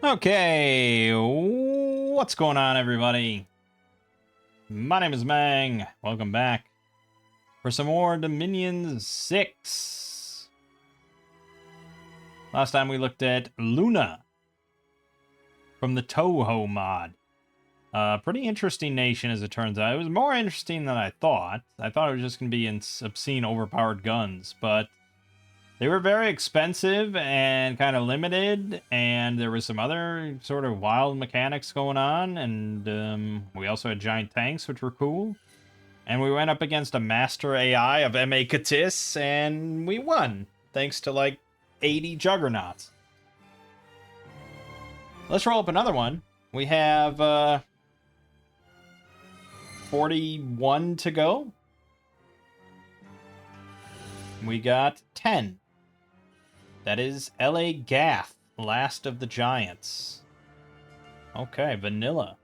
Okay, what's going on, everybody? My name is Mangg. Welcome back for some more Dominion 6. Last time we looked at Luna from the Toho mod. Pretty interesting nation, as it turns out. It was more interesting than I thought. I thought it was just going to be obscene, overpowered guns, but they were very expensive and kind of limited, and there was some other sort of wild mechanics going on, and we also had giant tanks, which were cool. And we went up against a master AI of M.A. Katis, and we won, thanks to like 80 juggernauts. Let's roll up another one. We have 41 to go. We got 10. That is L.A. Gath, last of the giants. Okay, vanilla.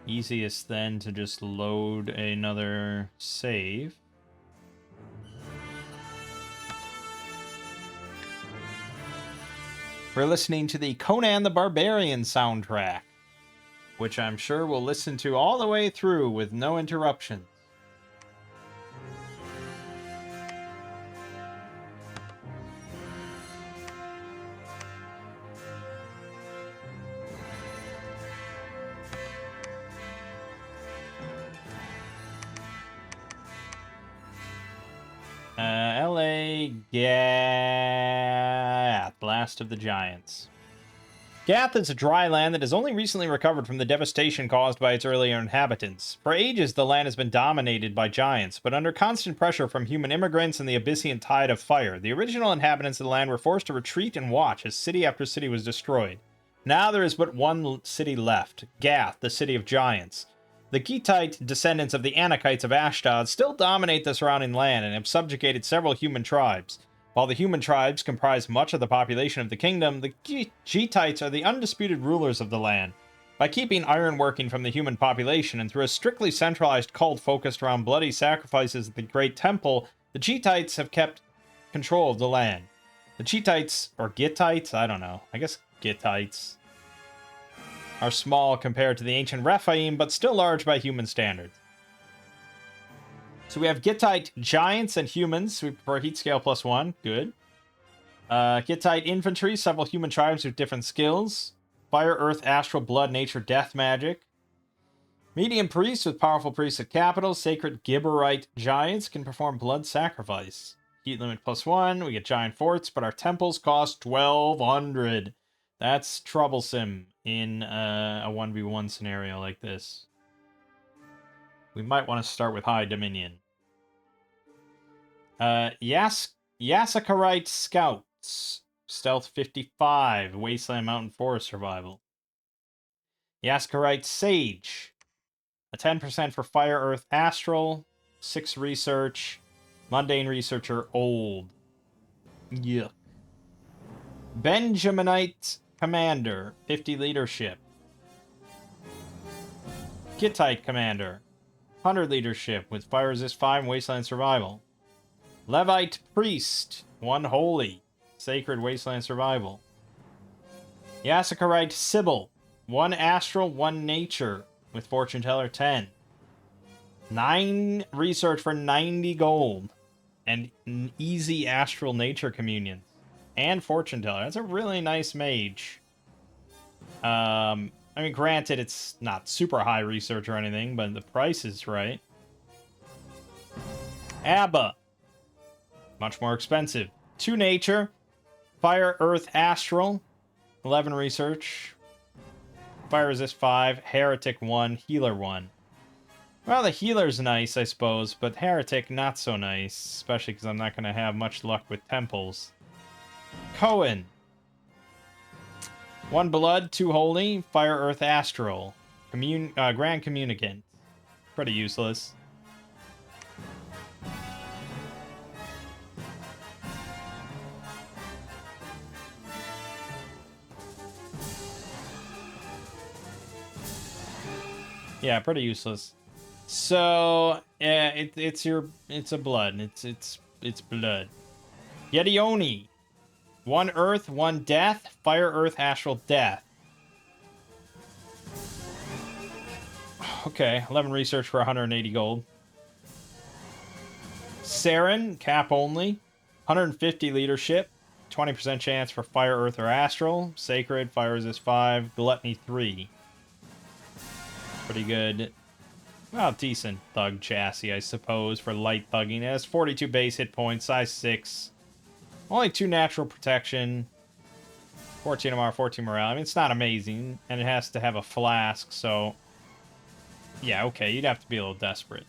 Easiest then to just load another save. We're listening to the Conan the Barbarian soundtrack, which I'm sure we'll listen to all the way through with no interruptions. L.A. Gath, last of the giants. Gath is a dry land that has only recently recovered from the devastation caused by its earlier inhabitants. For ages, the land has been dominated by giants, but under constant pressure from human immigrants and the Abyssian tide of fire, the original inhabitants of the land were forced to retreat and watch as city after city was destroyed. Now there is but one city left, Gath, the city of giants. The Gittite descendants of the Anakites of Ashdod still dominate the surrounding land and have subjugated several human tribes. While the human tribes comprise much of the population of the kingdom, the Gittites are the undisputed rulers of the land. By keeping ironworking from the human population and through a strictly centralized cult focused around bloody sacrifices at the Great Temple, the Gittites have kept control of the land. The Gittites, or Gittites, I don't know, I guess Gittites, are small compared to the ancient Rephaim, but still large by human standards. So we have Gittite giants and humans. We prefer heat scale +1. Good. Gittite infantry, several human tribes with different skills. Fire, earth, astral, blood, nature, death magic. Medium priests with powerful priests at capital. Sacred Gibberite giants can perform blood sacrifice. Heat limit +1. We get giant forts, but our temples cost 1,200. That's troublesome in a 1v1 scenario like this. We might want to start with High Dominion. Yasakarite Scouts. Stealth 55. Wasteland Mountain Forest Survival. Yasakarite Sage. A 10% for Fire, Earth, Astral. 6 Research. Mundane Researcher, Old. Yuck. Benjaminite Commander. 50 Leadership. Gittite Commander. 100 leadership with fire resist 5 and wasteland survival. Levite priest, 1 holy, sacred wasteland survival. Yasakarite Sybil, 1 astral, 1 nature with fortune teller 10. 9 research for 90 gold and an easy astral nature communion and fortune teller. That's a really nice mage. I mean, granted, it's not super high research or anything, but the price is right. Abba. Much more expensive. 2 nature. Fire, earth, astral. 11 research. Fire resist 5. Heretic 1. Healer 1. Well, the healer's nice, I suppose, but heretic not so nice. Especially because I'm not going to have much luck with temples. Cohen. 1 blood, 2 holy, fire, earth, astral. Grand communicant. Pretty useless. Yeah, pretty useless. So yeah, it's a blood. It's blood. Yetioni. 1 Earth, 1 Death. Fire, Earth, Astral, Death. Okay, 11 research for 180 gold. Saren, cap only. 150 leadership. 20% chance for Fire, Earth, or Astral. Sacred, Fire Resist 5. Gluttony 3. Pretty good. Well, decent thug chassis, I suppose, for light thugging. It has 42 base hit points, size 6. Only 2 natural protection. 14 MR, 14 morale. I mean, it's not amazing. And it has to have a flask, so... yeah, okay, you'd have to be a little desperate.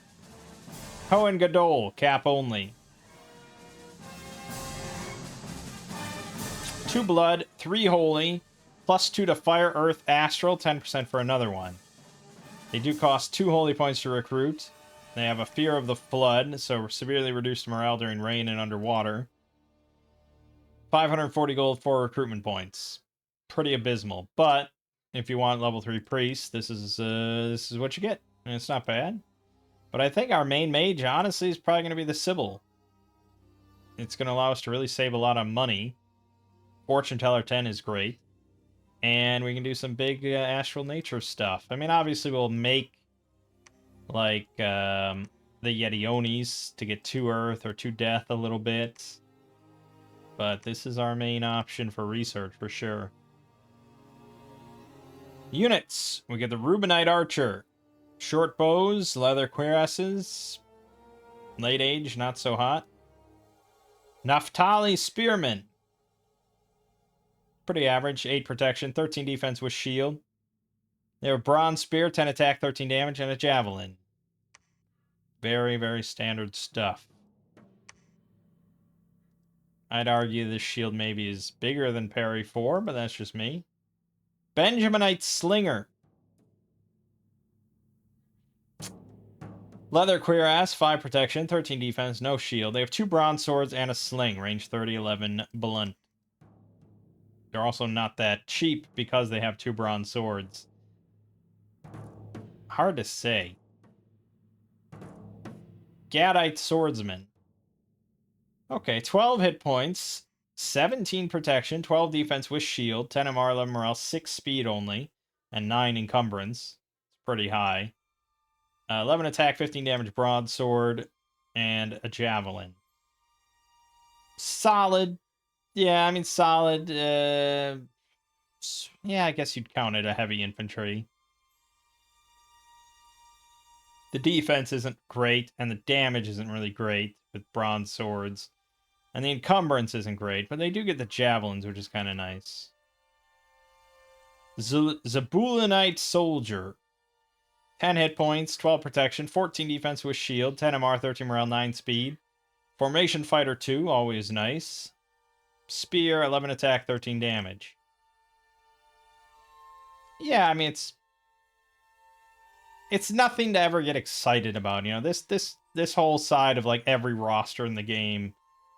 Hoenn Gadol, cap only. 2 blood, 3 holy, plus 2 to fire, earth, astral, 10% for another one. They do cost 2 holy points to recruit. They have a fear of the flood, so severely reduced morale during rain and underwater. 540 gold for recruitment points. Pretty abysmal, but if you want level 3 priest, this is what you get, and it's not bad. But I think our main mage, honestly, is probably going to be the Sybil. It's going to allow us to really save a lot of money. Fortune Teller 10 is great. And we can do some big astral nature stuff. I mean, obviously we'll make, like, the Yetionis to get 2 earth or 2 death a little bit. But this is our main option for research, for sure. Units. We get the Rubinite Archer. Short bows, leather cuirasses. Late age, not so hot. Naphtali Spearman. Pretty average. 8 protection, 13 defense with shield. They have a bronze spear, 10 attack, 13 damage, and a javelin. Very, very standard stuff. I'd argue this shield maybe is bigger than parry 4, but that's just me. Benjaminite Slinger. Leather cuirass, 5 protection, 13 defense, no shield. They have 2 bronze swords and a sling, range 30, 11, blunt. They're also not that cheap because they have 2 bronze swords. Hard to say. Gadite Swordsman. Okay, 12 hit points, 17 protection, 12 defense with shield, 10 MR, 11 morale, 6 speed only, and 9 encumbrance. It's pretty high. 11 attack, 15 damage broadsword, and a javelin. Solid. Yeah, I mean, solid. Yeah, I guess you'd count it a heavy infantry. The defense isn't great, and the damage isn't really great with bronze swords. And the encumbrance isn't great, but they do get the javelins, which is kind of nice. Zabulanite Soldier. 10 hit points, 12 protection, 14 defense with shield, 10 MR, 13 morale, 9 speed. Formation Fighter 2, always nice. Spear, 11 attack, 13 damage. Yeah, I mean, it's nothing to ever get excited about, you know. This whole side of, like, every roster in the game,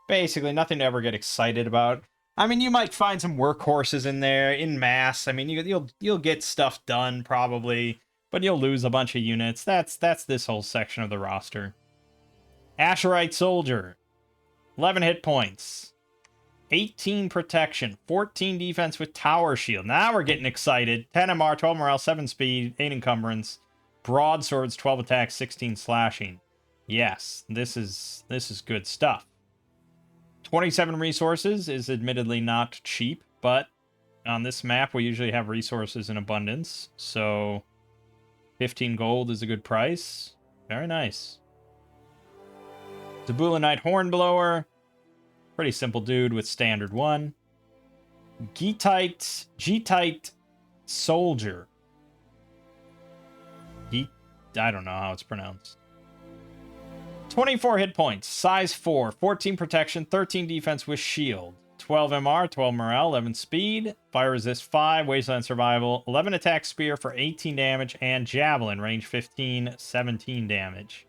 basically nothing to ever get excited about. I mean, you might find some workhorses in there in mass. I mean, you'll get stuff done probably, but you'll lose a bunch of units. That's this whole section of the roster. Asherite Soldier. 11 hit points. 18 protection. 14 defense with tower shield. Now we're getting excited. 10 MR, 12 morale, 7 speed, 8 encumbrance. Broadswords, 12 attack, 16 slashing. Yes, this is good stuff. 27 resources is admittedly not cheap, but on this map we usually have resources in abundance, so 15 gold is a good price. Very nice. Zabulanite Hornblower. Pretty simple dude with standard 1. G-Tite Soldier. I don't know how it's pronounced. 24 hit points, size 4, 14 protection, 13 defense with shield, 12 MR, 12 morale, 11 speed, fire resist 5, wasteland survival, 11 attack spear for 18 damage, and javelin, range 15, 17 damage.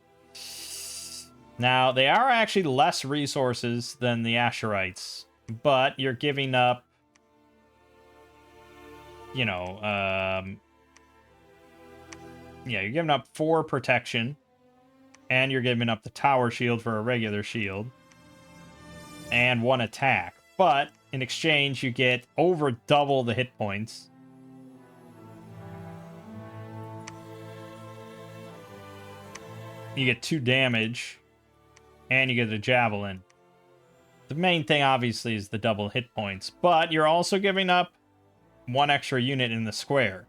Now, they are actually less resources than the Asherites, but you're giving up, you know, yeah, you're giving up 4 protection. And you're giving up the tower shield for a regular shield. And 1 attack. But in exchange, you get over double the hit points. You get 2 damage, and you get a javelin. The main thing, obviously, is the double hit points, but you're also giving up 1 extra unit in the square.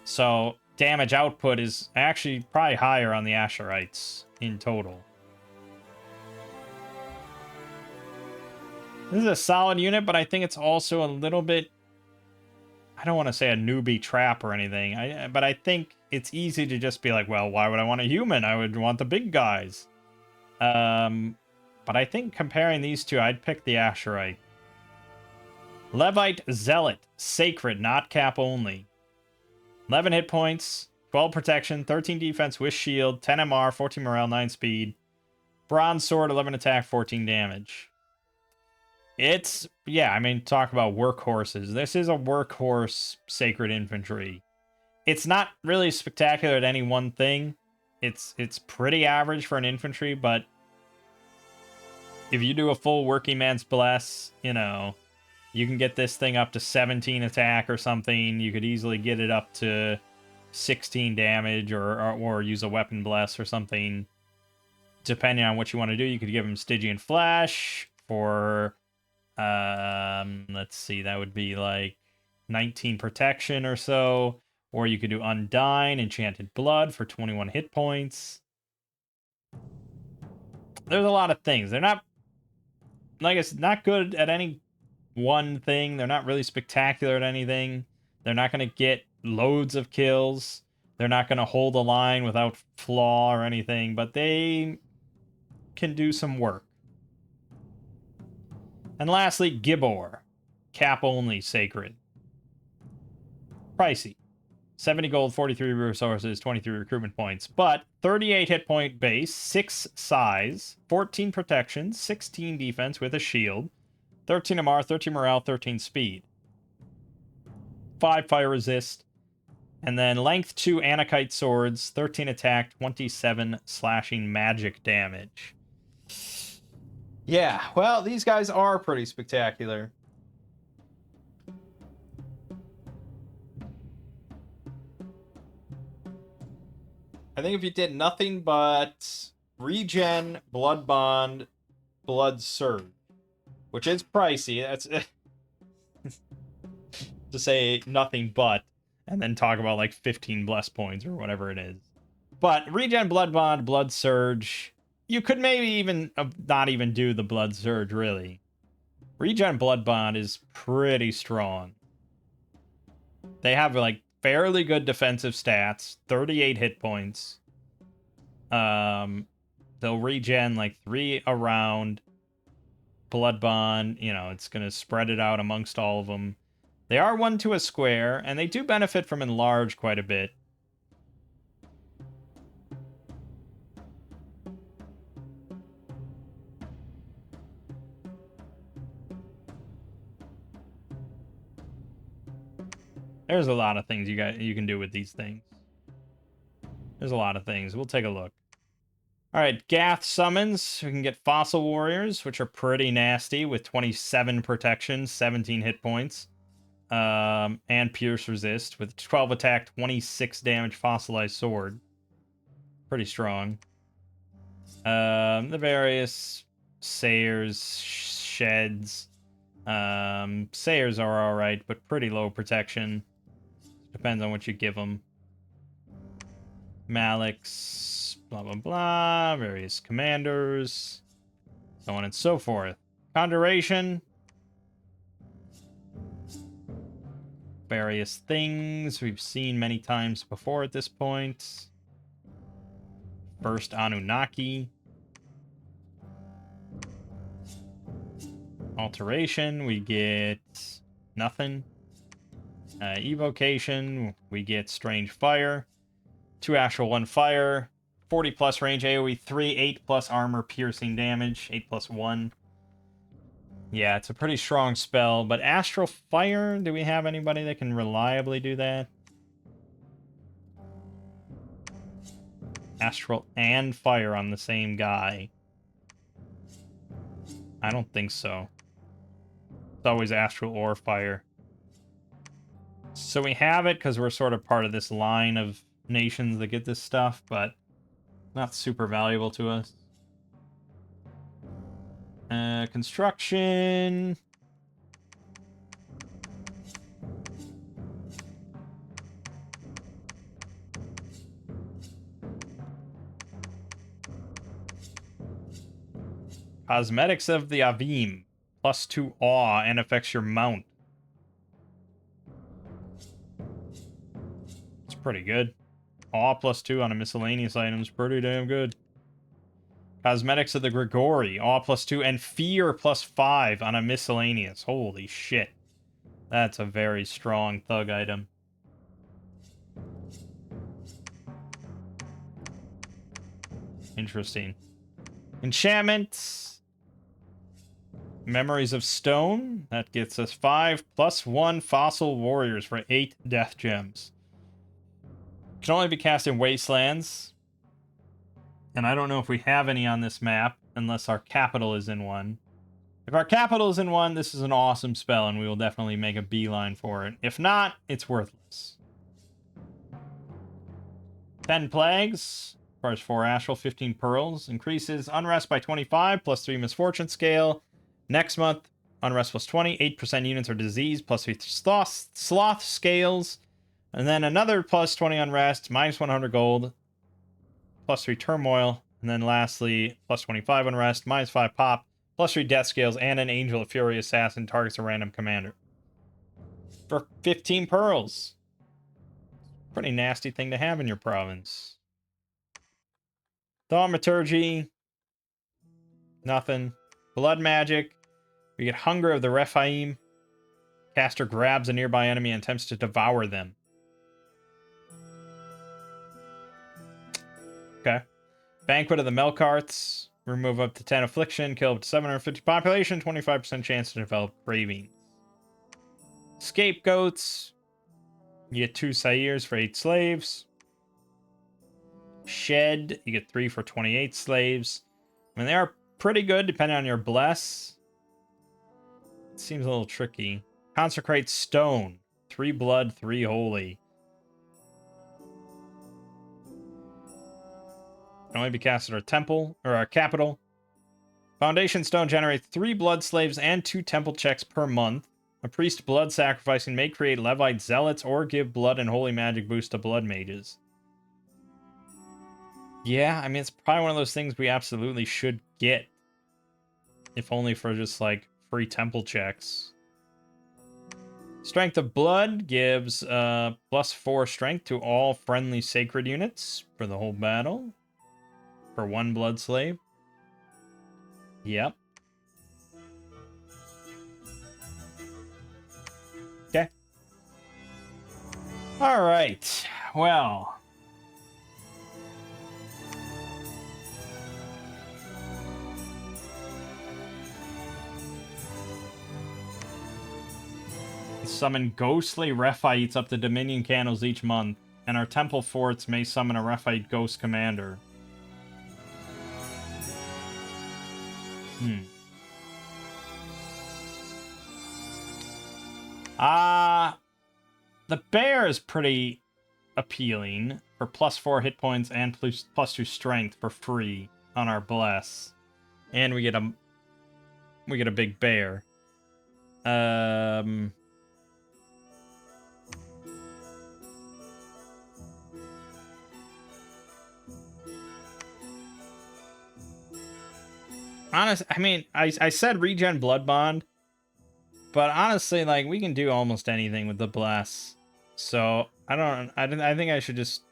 So damage output is actually probably higher on the Asherites in total. This is a solid unit, but I think it's also a little bit... I don't want to say a newbie trap or anything, but I think it's easy to just be like, well, why would I want a human? I would want the big guys. But I think comparing these two, I'd pick the Asherite. Levite Zealot. Sacred, not cap only. 11 hit points, 12 protection, 13 defense with shield, 10 MR, 14 morale, 9 speed. Bronze sword, 11 attack, 14 damage. It's, yeah, I mean, talk about workhorses. This is a workhorse sacred infantry. It's not really spectacular at any one thing. It's pretty average for an infantry, but if you do a full working man's bless, you know, you can get this thing up to 17 attack or something. You could easily get it up to 16 damage or use a weapon bless or something. Depending on what you want to do, you could give him Stygian Flash for, let's see, that would be like 19 protection or so. Or you could do Undyne, Enchanted Blood for 21 hit points. There's a lot of things. They're not, like I said, not good at any one thing. They're not really spectacular at anything. They're not going to get loads of kills. They're not going to hold a line without flaw or anything, but they can do some work. And lastly, Gibor. Cap only sacred. Pricey. 70 gold, 43 resources, 23 recruitment points, but 38 hit point base, 6 size, 14 protection, 16 defense with a shield, 13 MR, 13 morale, 13 speed, 5 fire resist, and then length 2 Anakite swords, 13 attack, 27 slashing magic damage. Yeah, well, these guys are pretty spectacular. I think if you did nothing but regen, blood bond, blood surge, which is pricey, that's to say nothing but, and then talk about like 15 bless points or whatever it is. But regen, blood bond, blood surge, you could maybe even not even do the blood surge, really. Regen blood bond is pretty strong. They have like fairly good defensive stats, 38 hit points. They'll regen like 3 around. Blood bond, you know, it's going to spread it out amongst all of them. They are 1 to a square, and they do benefit from enlarge quite a bit. There's a lot of things you can do with these things. There's a lot of things. We'll take a look. All right, Gath summons. We can get Fossil Warriors, which are pretty nasty with 27 protection, 17 hit points, and Pierce Resist with 12 attack, 26 damage, Fossilized Sword. Pretty strong. The various Sayers, Sheds. Sayers are alright, but pretty low protection. Depends on what you give them. Malix, blah, blah, blah. Various commanders. So on and so forth. Conjuration. Various things we've seen many times before at this point. First Anunnaki. Alteration, we get nothing. Evocation, we get Strange Fire. 2 actual, 1 fire. 40 plus range AoE 3, 8 plus armor piercing damage, 8 plus 1. Yeah, it's a pretty strong spell, but Astral Fire, do we have anybody that can reliably do that? Astral and Fire on the same guy. I don't think so. It's always astral or fire. So we have it because we're sort of part of this line of nations that get this stuff, but not super valuable to us. Construction. Cosmetics of the Avim. +2 awe and affects your mount. It's pretty good. Awe +2 on a miscellaneous item is pretty damn good. Cosmetics of the Grigori. Awe +2 and fear +5 on a miscellaneous. Holy shit. That's a very strong thug item. Interesting. Enchantments. Memories of Stone. That gets us 5 +1 Fossil Warriors for 8 Death Gems. Can only be cast in Wastelands. And I don't know if we have any on this map unless our capital is in one. If our capital is in one, this is an awesome spell and we will definitely make a beeline for it. If not, it's worthless. 10 Plagues. Requires 4 Astral, 15 Pearls. Increases Unrest by 25, +3 Misfortune scale. Next month, Unrest +20, 8% units are diseased, +3 Sloth scales. And then another +20 Unrest, -100 gold, +3 Turmoil. And then lastly, +25 Unrest, -5 Pop, +3 Death scales, and an Angel of Fury Assassin targets a random commander. For 15 Pearls. Pretty nasty thing to have in your province. Thaumaturgy. Nothing. Blood magic. We get Hunger of the Rephaim. Caster grabs a nearby enemy and attempts to devour them. Okay. Banquet of the Melkarts. Remove up to 10 affliction. Kill up to 750 population. 25% chance to develop cravings. Scapegoats. You get 2 Sairs for 8 slaves. Shed. You get 3 for 28 slaves. I mean, they are pretty good depending on your bless. It seems a little tricky. Consecrate Stone. 3 blood, 3 holy. Can only be cast at our temple, or our capital. Foundation Stone generates 3 blood slaves and 2 temple checks per month. A priest blood sacrificing may create Levite zealots or give blood and holy magic boost to blood mages. Yeah, I mean, it's probably one of those things we absolutely should get. If only for just, like, free temple checks. Strength of Blood gives +4 strength to all friendly sacred units for the whole battle. For 1 blood slave. Yep. Okay. Alright. Well. Summon ghostly Rephaites up to Dominion candles each month, and our temple forts may summon a Rephite ghost commander. The bear is pretty appealing for +4 hit points and +2 strength for free on our bless. And we get a big bear. Honest, I mean, I said regen blood bond, but honestly, like, we can do almost anything with the bless. So I think I should just.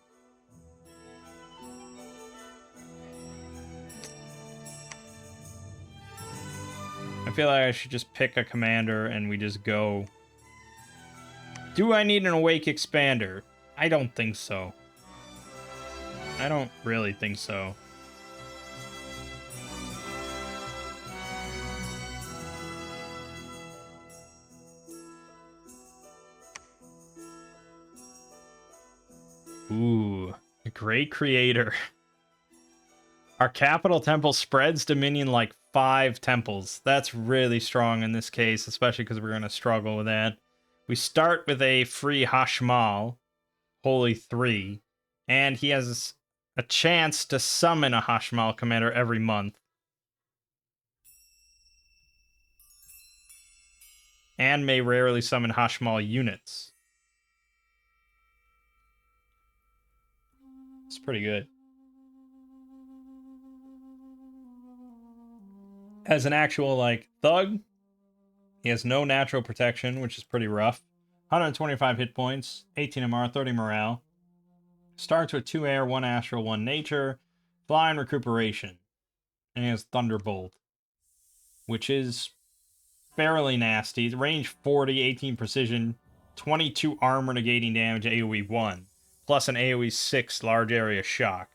I feel like I should just pick a commander and we just go. Do I need an awake expander? I don't think so. I don't really think so. Ooh, a great creator. Our capital temple spreads dominion like 5 temples. That's really strong in this case, especially because we're going to struggle with that. We start with a free Hashmal, Holy 3, and he has a chance to summon a Hashmal commander every month. And may rarely summon Hashmal units. It's pretty good. As an actual, like, thug, he has no natural protection, which is pretty rough. 125 hit points, 18 MR, 30 morale. Starts with 2 air, 1 astral, 1 nature, fly and recuperation. And he has Thunderbolt, which is fairly nasty. Range 40, 18 precision, 22 armor negating damage, AoE 1, plus an AoE 6 large area shock.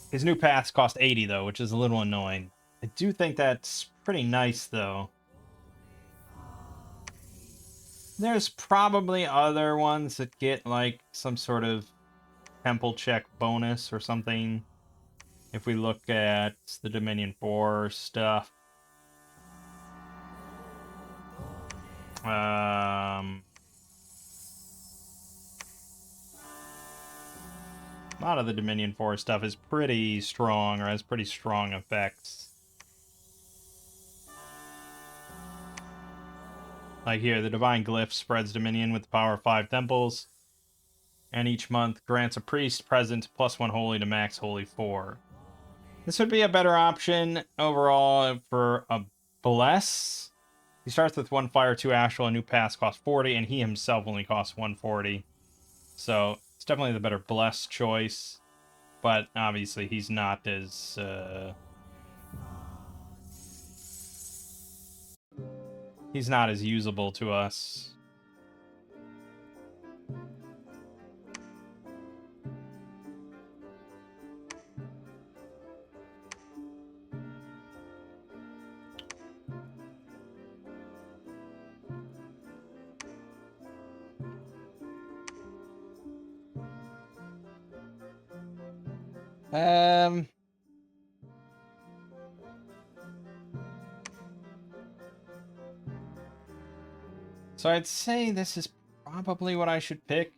His new paths cost 80, though, which is a little annoying. I do think that's pretty nice, though. There's probably other ones that get, like, some sort of temple check bonus or something. If we look at the Dominion 4 stuff. A lot of the Dominion 4 stuff is pretty strong, or has pretty strong effects. Like here, the Divine Glyph spreads Dominion with the power of 5 temples, and each month grants a priest present +1 holy to max holy 4. This would be a better option overall for a Bless. He starts with 1 fire, 2 astral, a new pass costs 40, and he himself only costs 140. So it's definitely the better Bless choice. But obviously he's not as he's not as usable to us. So I'd say this is probably what I should pick.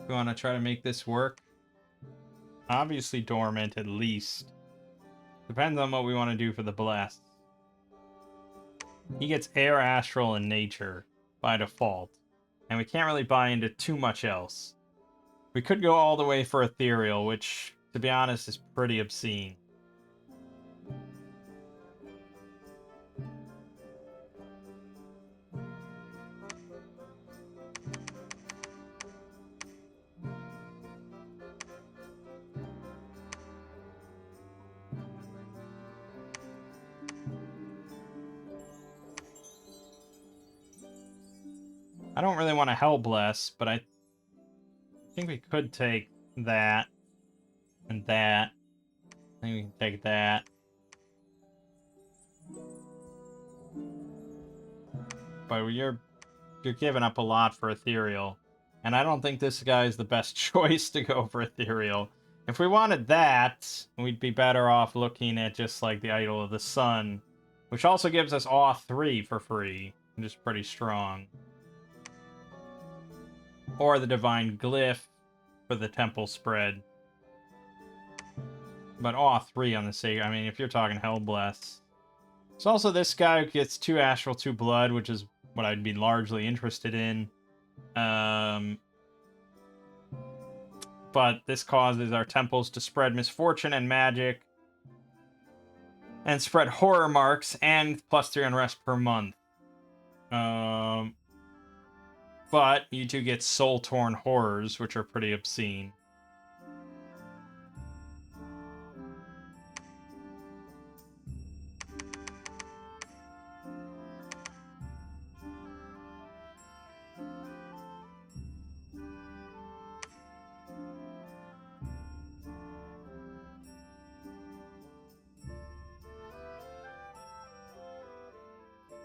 We want to try to make this work. Obviously Dormant at least. Depends on what we want to do for the Blast. He gets Air, Astral, and Nature by default. And we can't really buy into too much else. We could go all the way for Ethereal, which, to be honest, is pretty obscene. I don't really want to Hell Bless, but I think we could take that and that. I think we can take that. But you're giving up a lot for Ethereal. And I don't think this guy is the best choice to go for Ethereal. If we wanted that, we'd be better off looking at just like the Idol of the Sun, which also gives us Awe 3 for free, which is pretty strong. Or the Divine Glyph for the Temple spread. But Awe 3 on the sake, I mean, if you're talking Hellbless. It's also this guy who gets 2 Astral, 2 Blood, which is what I'd be largely interested in. But this causes our temples to spread misfortune and magic. And spread horror marks and +3 unrest per month. But you do get Soul-Torn Horrors, which are pretty obscene.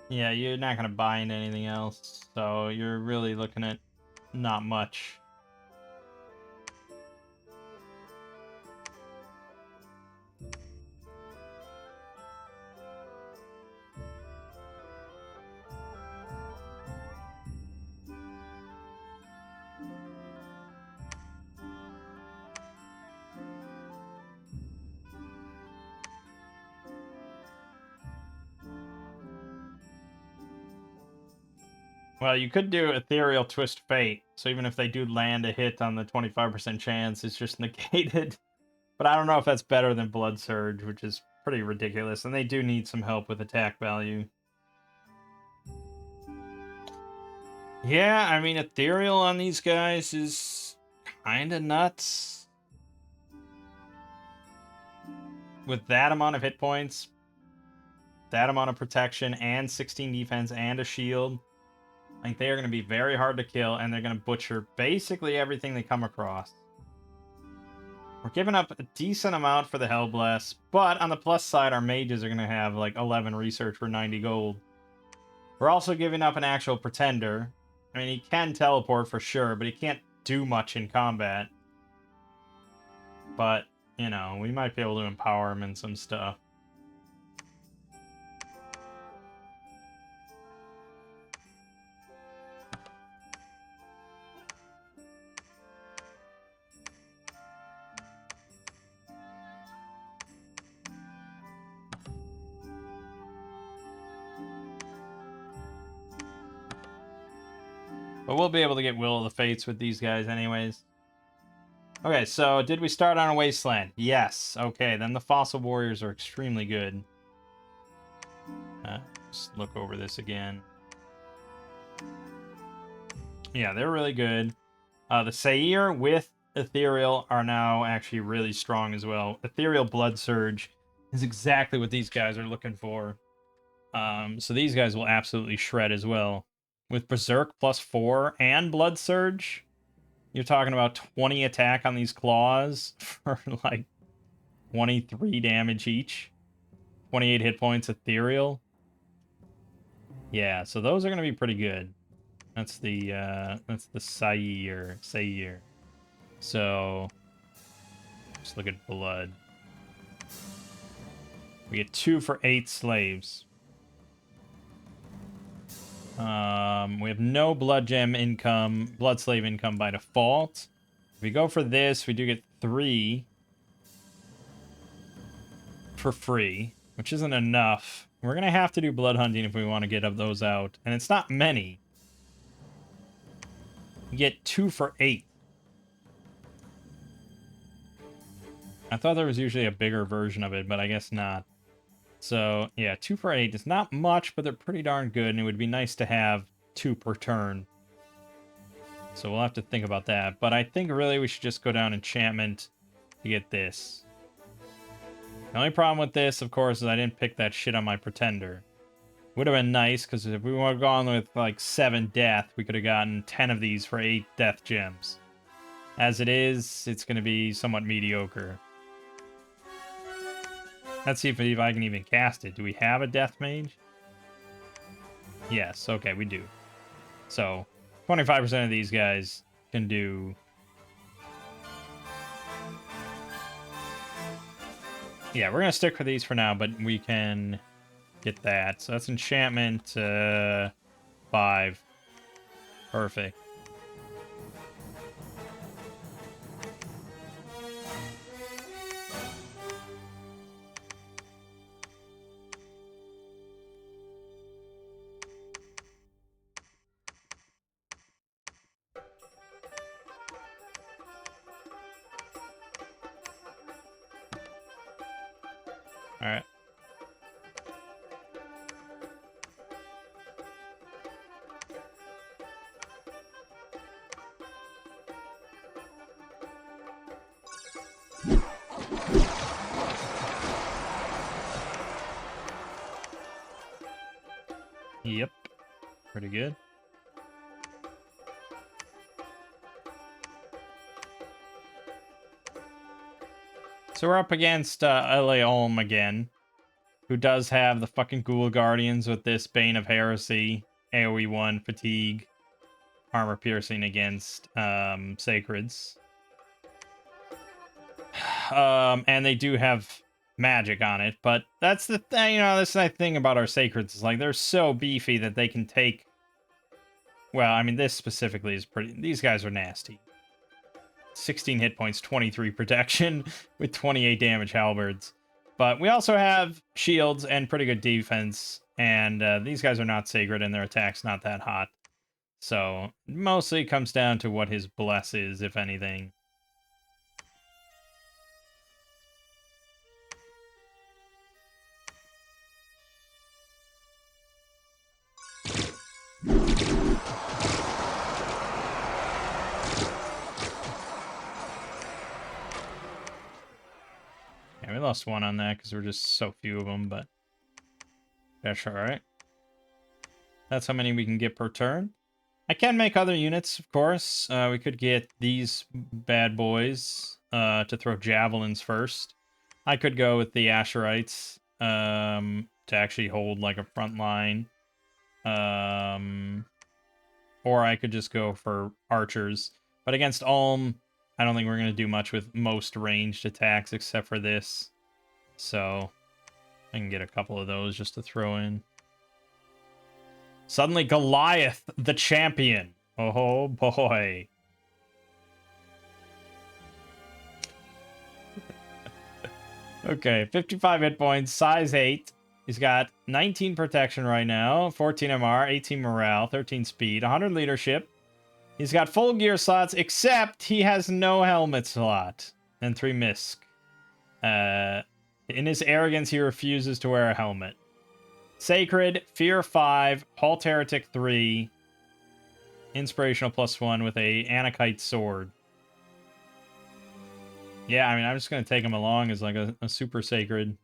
Yeah, you're not going to buy into anything else, so you're really looking at not much. Well, you could do Ethereal Twist Fate, so even if they do land a hit on the 25% chance, it's just negated. But I don't know if that's better than Blood Surge, which is pretty ridiculous, and they do need some help with attack value. Yeah, I mean, Ethereal on these guys is kind of nuts. With that amount of hit points, that amount of protection, and 16 defense, and a shield, I think they are going to be very hard to kill, and they're going to butcher basically everything they come across. We're giving up a decent amount for the Hellbless, but on the plus side, our mages are going to have like 11 research for 90 gold. We're also giving up an actual pretender. I mean, he can teleport for sure, but he can't do much in combat. But, you know, we might be able to empower him in some stuff. But we'll be able to get Will of the Fates with these guys anyways. Okay, so did we start on a wasteland? Yes. Okay, then the Fossil Warriors are extremely good. Just look over this again. Yeah, they're really good. The Seir with Ethereal are now actually really strong as well. Ethereal Blood Surge is exactly what these guys are looking for. So these guys will absolutely shred as well. With Berserk +4 and Blood Surge, you're talking about 20 attack on these claws for like 23 damage each. 28 hit points Ethereal. Yeah, so those are going to be pretty good. That's the Seir. So let's look at blood. We get 2 for 8 slaves. We have no blood gem income, blood slave income by default. If we go for this, we do get 3 for free, which isn't enough. We're gonna have to do blood hunting if we want to get those out, and it's not many. You get 2 for 8. I thought there was usually a bigger version of it, but I guess not. So, yeah, 2 for 8 is not much, but they're pretty darn good, and it would be nice to have 2 per turn. So we'll have to think about that. But I think really we should just go down enchantment to get this. The only problem with this, of course, is I didn't pick that shit on my pretender. Would have been nice, because if we would have gone with like 7 death, we could have gotten 10 of these for 8 death gems. As it is, it's going to be somewhat mediocre. Let's see if I can even cast it. Do we have a death mage? Yes, okay, we do. So, 25% of these guys can do... Yeah, we're going to stick with these for now, but we can get that. So that's enchantment 5. Perfect. All right. Yep. Pretty good. So we're up against LA Ulm again, who does have the fucking Ghoul Guardians with this Bane of Heresy, AoE 1, Fatigue, Armor Piercing against Sacreds. And they do have magic on it, but that's the thing, you know, that's the thing about our Sacreds, is like they're so beefy that they can take... Well, I mean, this specifically is pretty... These guys are nasty. 16 hit points, 23 protection, with 28 damage halberds. But we also have shields and pretty good defense, and these guys are not sacred, and their attack's not that hot. So, mostly it comes down to what his bless is, if anything. Yeah, we lost one on that because we're just so few of them, but that's alright. That's how many we can get per turn. I can make other units, of course. We could get these bad boys to throw javelins first. I could go with the Asherites to actually hold like a front line. Or I could just go for archers. But against Ulm, I don't think we're going to do much with most ranged attacks except for this. So I can get a couple of those just to throw in. Suddenly Goliath, the champion. Oh boy. Okay, 55 hit points, size 8. He's got 19 protection right now, 14 MR, 18 morale, 13 speed, 100 leadership. He's got full gear slots, except he has no helmet slot and 3 misc. In his arrogance, he refuses to wear a helmet. Sacred, Fear 5, Halt Heretic 3, Inspirational +1 with a Anakite sword. Yeah, I mean, I'm just going to take him along as like a super sacred.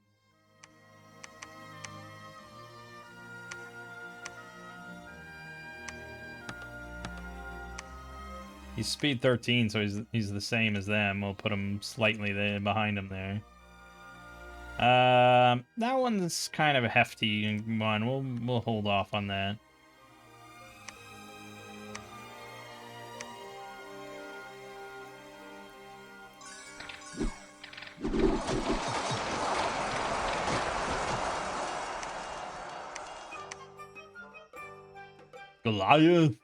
He's speed 13, so he's the same as them. We'll put him slightly there behind him there. That one's kind of a hefty one. We'll hold off on that. Goliath.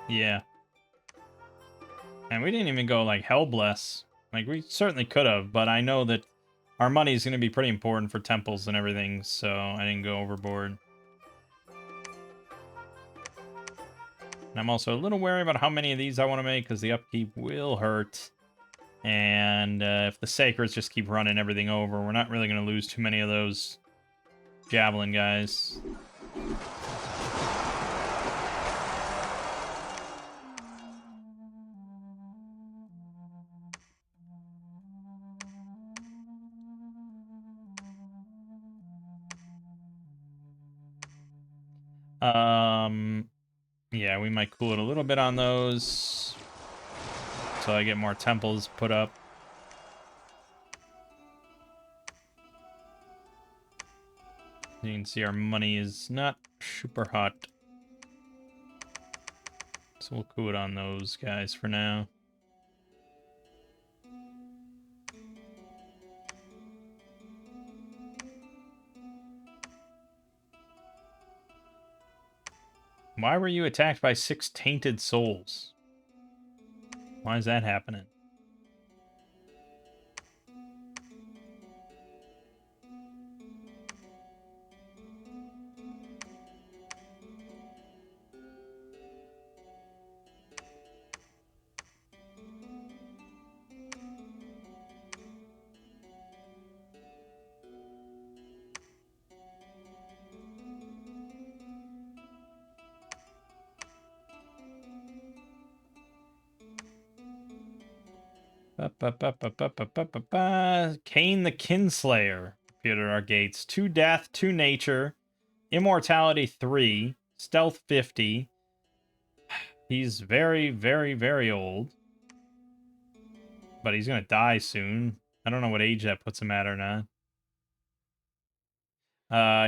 Yeah. And we didn't even go like Hellbless. Like we certainly could have, but I know that our money is going to be pretty important for temples and everything, so I didn't go overboard. And I'm also a little wary about how many of these I want to make because the upkeep will hurt. And if the Sacreds just keep running everything over, we're not really going to lose too many of those Javelin guys. Yeah, we might cool it a little bit on those. So I get more temples put up. You can see our money is not super hot. So we'll cool it on those guys for now. Why were you attacked by 6 tainted souls? Why is that happening? Cain the Kinslayer appeared at our gates. 2 death, 2 nature, immortality 3, stealth 50. He's very, very, very old. But he's gonna die soon. I don't know what age that puts him at or not.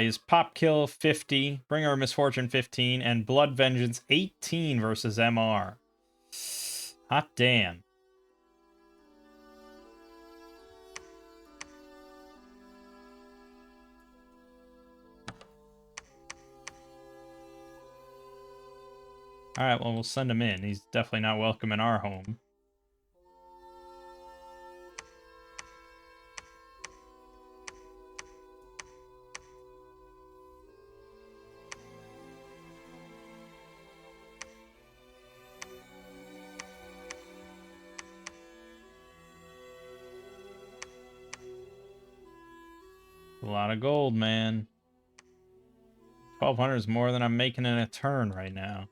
He's pop kill 50, bringer of misfortune 15, and blood vengeance 18 versus MR. Hot damn. Alright, well, we'll send him in. He's definitely not welcome in our home. A lot of gold, man. 1,200 is more than I'm making in a turn right now.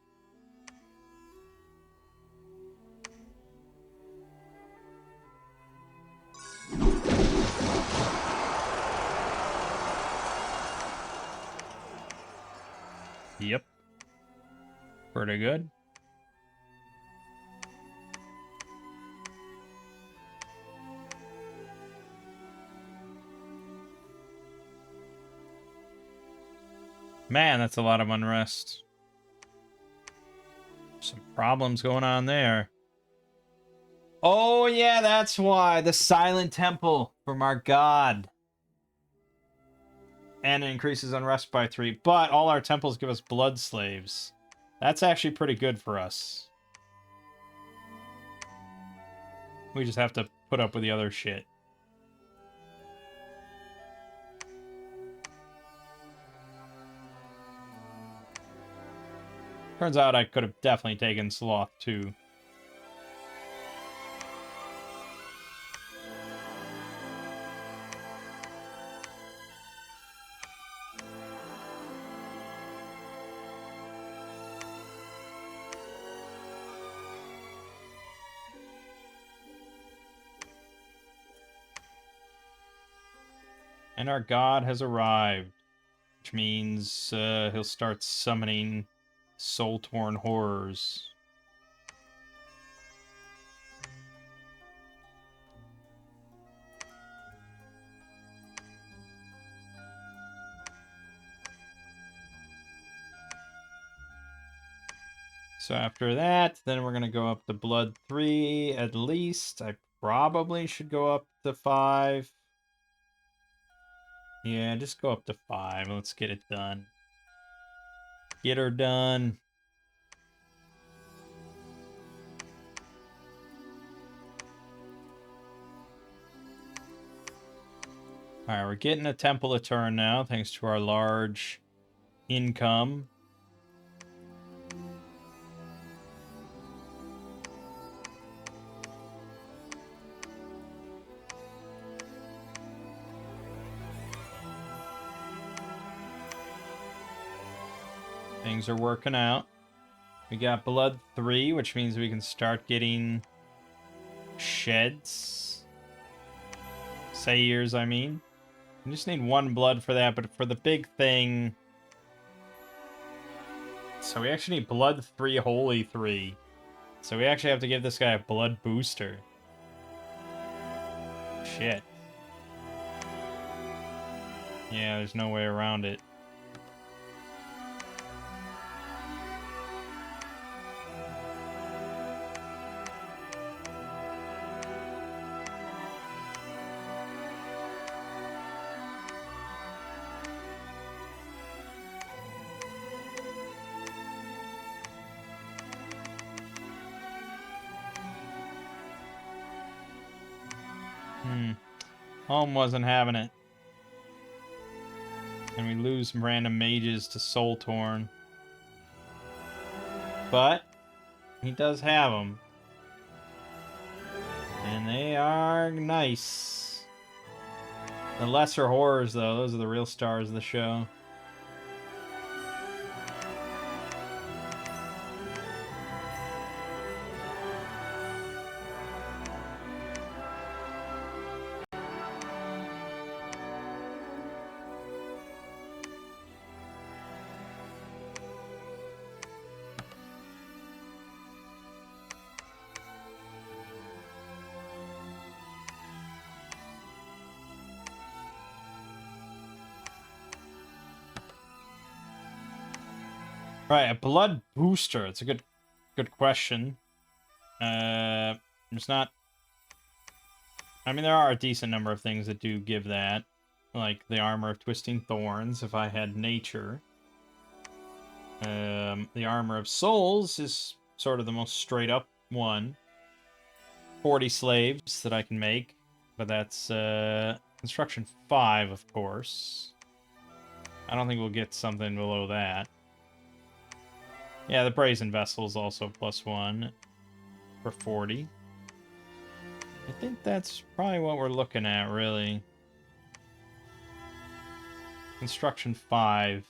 Yep. Pretty good. Man, that's a lot of unrest. Some problems going on there. Oh, yeah, that's why. The Silent Temple from our god. And it increases unrest by 3. But all our temples give us blood slaves. That's actually pretty good for us. We just have to put up with the other shit. Turns out I could have definitely taken Sloth, too. And our god has arrived. Which means he'll start summoning soul-torn horrors. So after that, then we're going to go up to Blood 3 at least. I probably should go up to 5. Yeah, just go up to 5. Let's get it done. Get her done. Alright, we're getting a temple a turn now, thanks to our large income. Things are working out. We got Blood 3, which means we can start getting sheds. Sayers, I mean. We just need 1 blood for that, but for the big thing... So we actually need Blood 3, Holy 3. So we actually have to give this guy a blood booster. Shit. Yeah, there's no way around it. Home wasn't having it. And we lose some random mages to Soul Torn. But he does have them. And they are nice. The lesser horrors, though, those are the real stars of the show. Right, a blood booster. It's a good question. There's not... I mean, there are a decent number of things that do give that. Like the Armor of Twisting Thorns, if I had Nature. The Armor of Souls is sort of the most straight up one. 40 slaves that I can make, but that's construction 5, of course. I don't think we'll get something below that. Yeah, the Brazen Vessel is also +1 for 40. I think that's probably what we're looking at, really. Construction 5.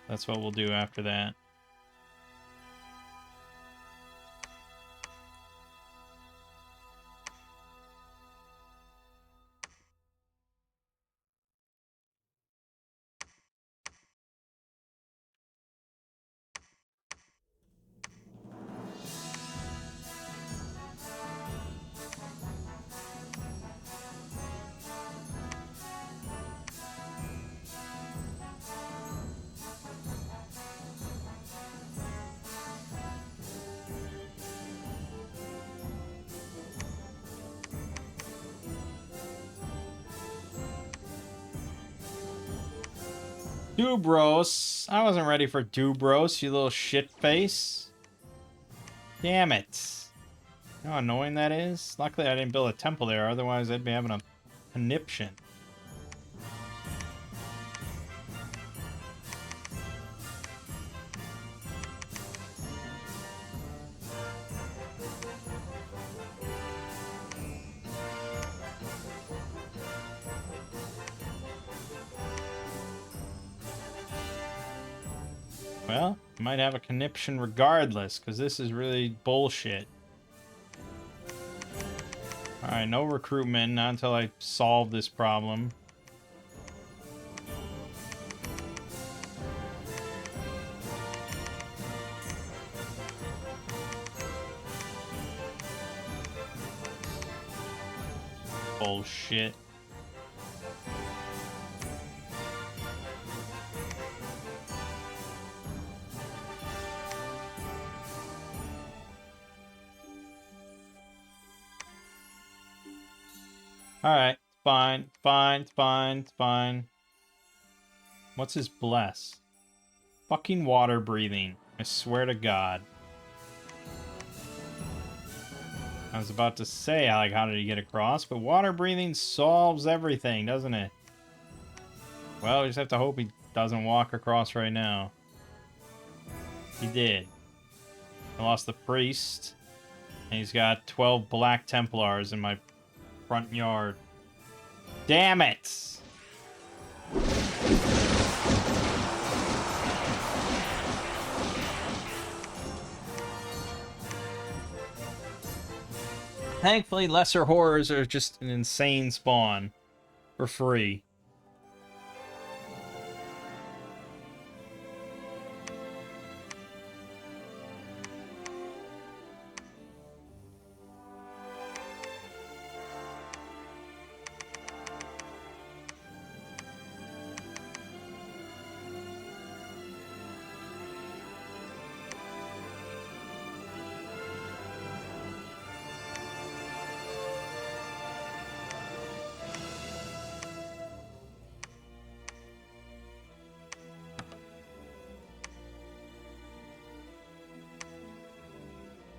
That's what we'll do after that. Dubros. I wasn't ready for Dubros, you little shitface. Damn it. You know how annoying that is? Luckily I didn't build a temple there, otherwise I'd be having a conniption. Well, I might have a conniption regardless, because this is really bullshit. Alright, no recruitment, not until I solve this problem. Bullshit. Alright, fine, fine, fine, fine. What's his bless? Fucking water breathing. I swear to God. I was about to say, like, how did he get across? But water breathing solves everything, doesn't it? Well, we just have to hope he doesn't walk across right now. He did. I lost the priest. And he's got 12 Black Templars in my front yard. Damn it! Thankfully, lesser horrors are just an insane spawn for free.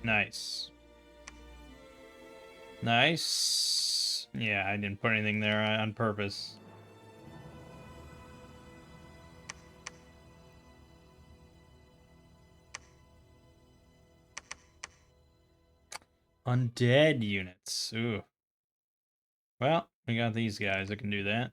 Nice. Nice. Yeah, I didn't put anything there on purpose. Undead units. Ooh. Well, we got these guys that can do that.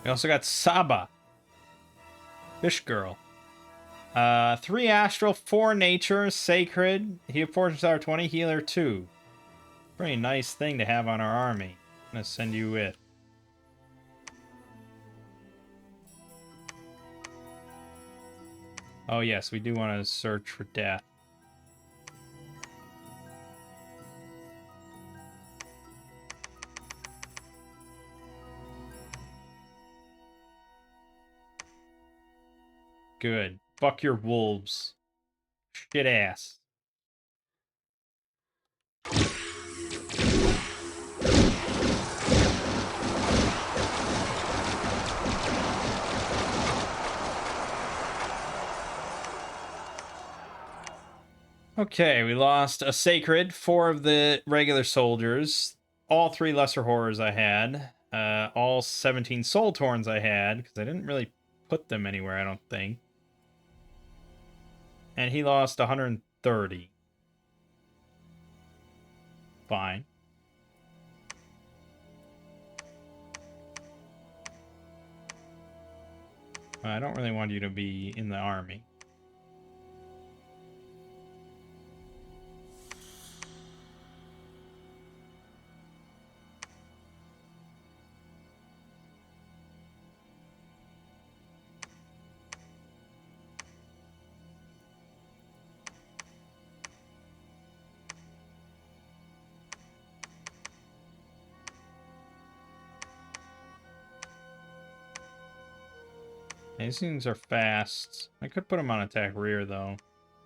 We also got Saba. Fish Girl. 3 Astral, 4 Nature, Sacred, Fortune Star 20, Healer 2. Pretty nice thing to have on our army. I'm gonna send you with. Oh yes, we do want to search for death. Good. Fuck your wolves. Shit ass. Okay, we lost a sacred, 4 of the regular soldiers, all 3 lesser horrors I had, all 17 soul torns I had, because I didn't really put them anywhere, I don't think. And he lost 130. Fine. I don't really want you to be in the army. These things are fast. I could put them on attack rear, though.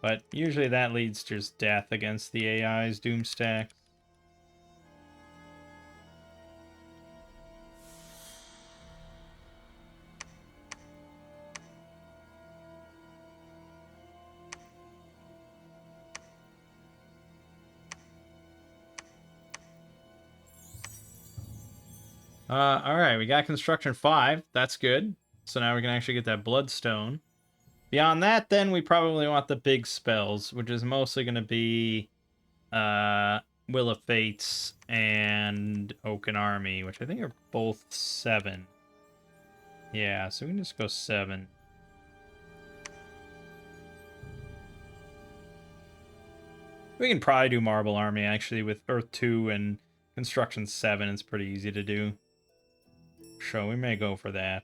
But usually that leads to just death against the AI's doom stack. Alright, we got construction 5. That's good. So now we can actually get that bloodstone. Beyond that, then, we probably want the big spells, which is mostly going to be Will of Fates and Oaken Army, which I think are both 7. Yeah, so we can just go 7. We can probably do Marble Army, actually, with Earth 2 and Construction 7. It's pretty easy to do. So we may go for that.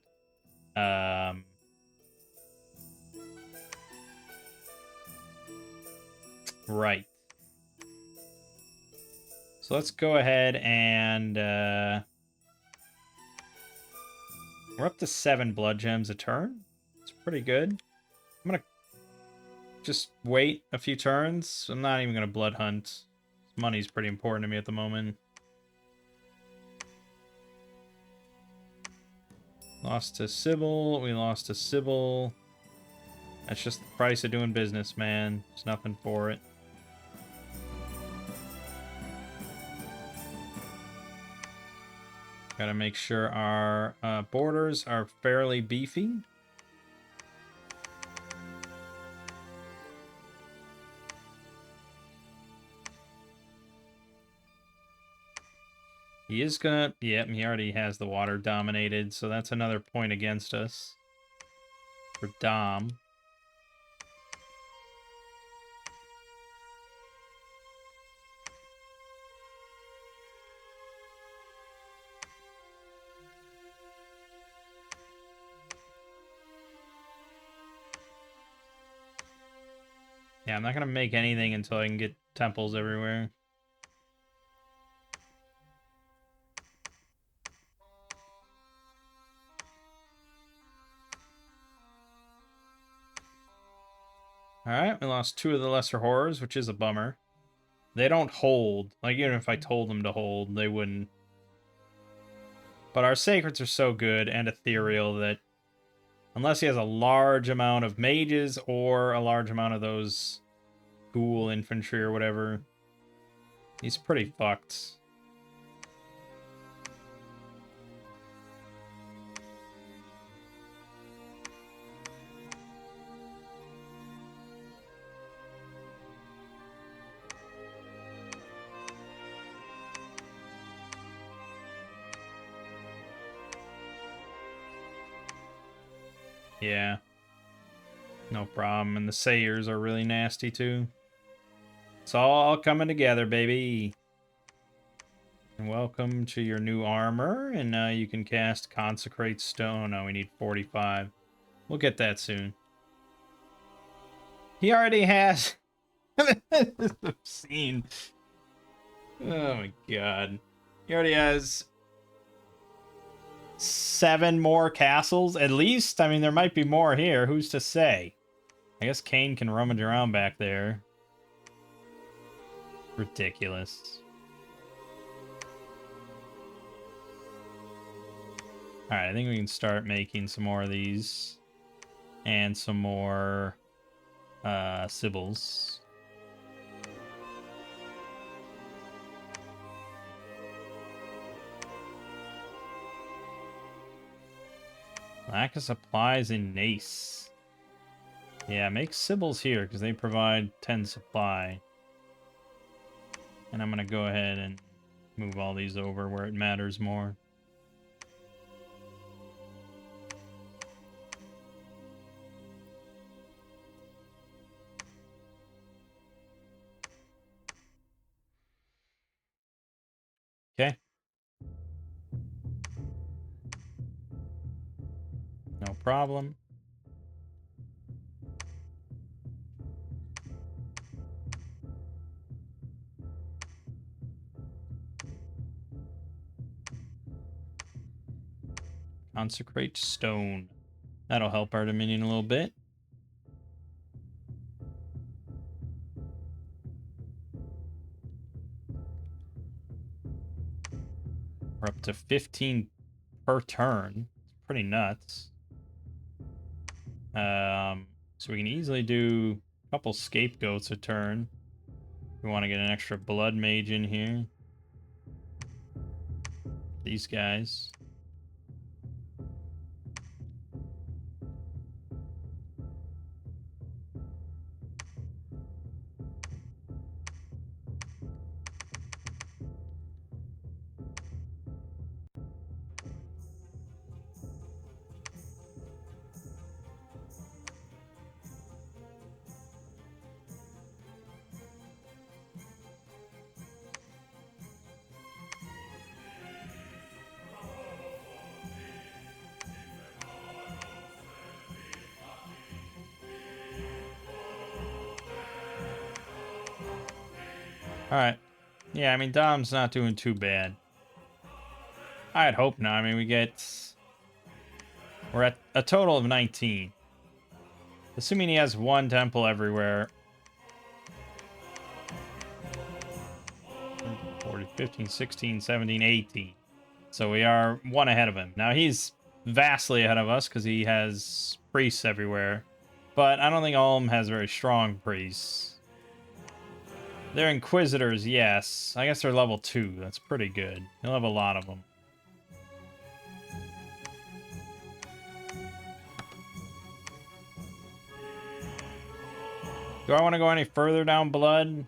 Right. So let's go ahead and... we're up to 7 blood gems a turn. It's pretty good. I'm going to just wait a few turns. I'm not even going to blood hunt. Money's pretty important to me at the moment. Lost to Sybil. We lost to Sybil. That's just the price of doing business, man. There's nothing for it. Gotta make sure our borders are fairly beefy. He is gonna... Yep, he already has the water dominated, so that's another point against us. For Dom. Yeah, I'm not gonna make anything until I can get temples everywhere. Alright, we lost 2 of the lesser horrors, which is a bummer. They don't hold. Like, even if I told them to hold, they wouldn't. But our sacreds are so good and ethereal that unless he has a large amount of mages or a large amount of those ghoul infantry or whatever, he's pretty fucked. Yeah. No problem. And the Sayers are really nasty, too. It's all coming together, baby. And welcome to your new armor. And now you can cast Consecrate Stone. Oh, no, we need 45. We'll get that soon. He already has... Obscene. Oh, my God. He already has 7 more castles, at least. I mean, there might be more here. Who's to say? I guess Kane can rummage around back there. Ridiculous. Alright, I think we can start making some more of these. And some more Sybils. Lack of supplies in Nace. Yeah, make Sybils here because they provide 10 supply. And I'm going to go ahead and move all these over where it matters more. Okay. No problem. Consecrate stone. That'll help our Dominion a little bit. We're up to 15 per turn. It's pretty nuts. So we can easily do a couple scapegoats a turn. We want to get an extra blood mage in here. These guys. Alright. Yeah, I mean, Dom's not doing too bad. I'd hope not. I mean, we're at a total of 19. Assuming he has one temple everywhere. 40, 15, 16, 17, 18. So we are one ahead of him. Now, he's vastly ahead of us because he has priests everywhere. But I don't think Ulm has very strong priests. They're Inquisitors, yes. I guess they're level 2. That's pretty good. He'll have a lot of them. Do I want to go any further down blood?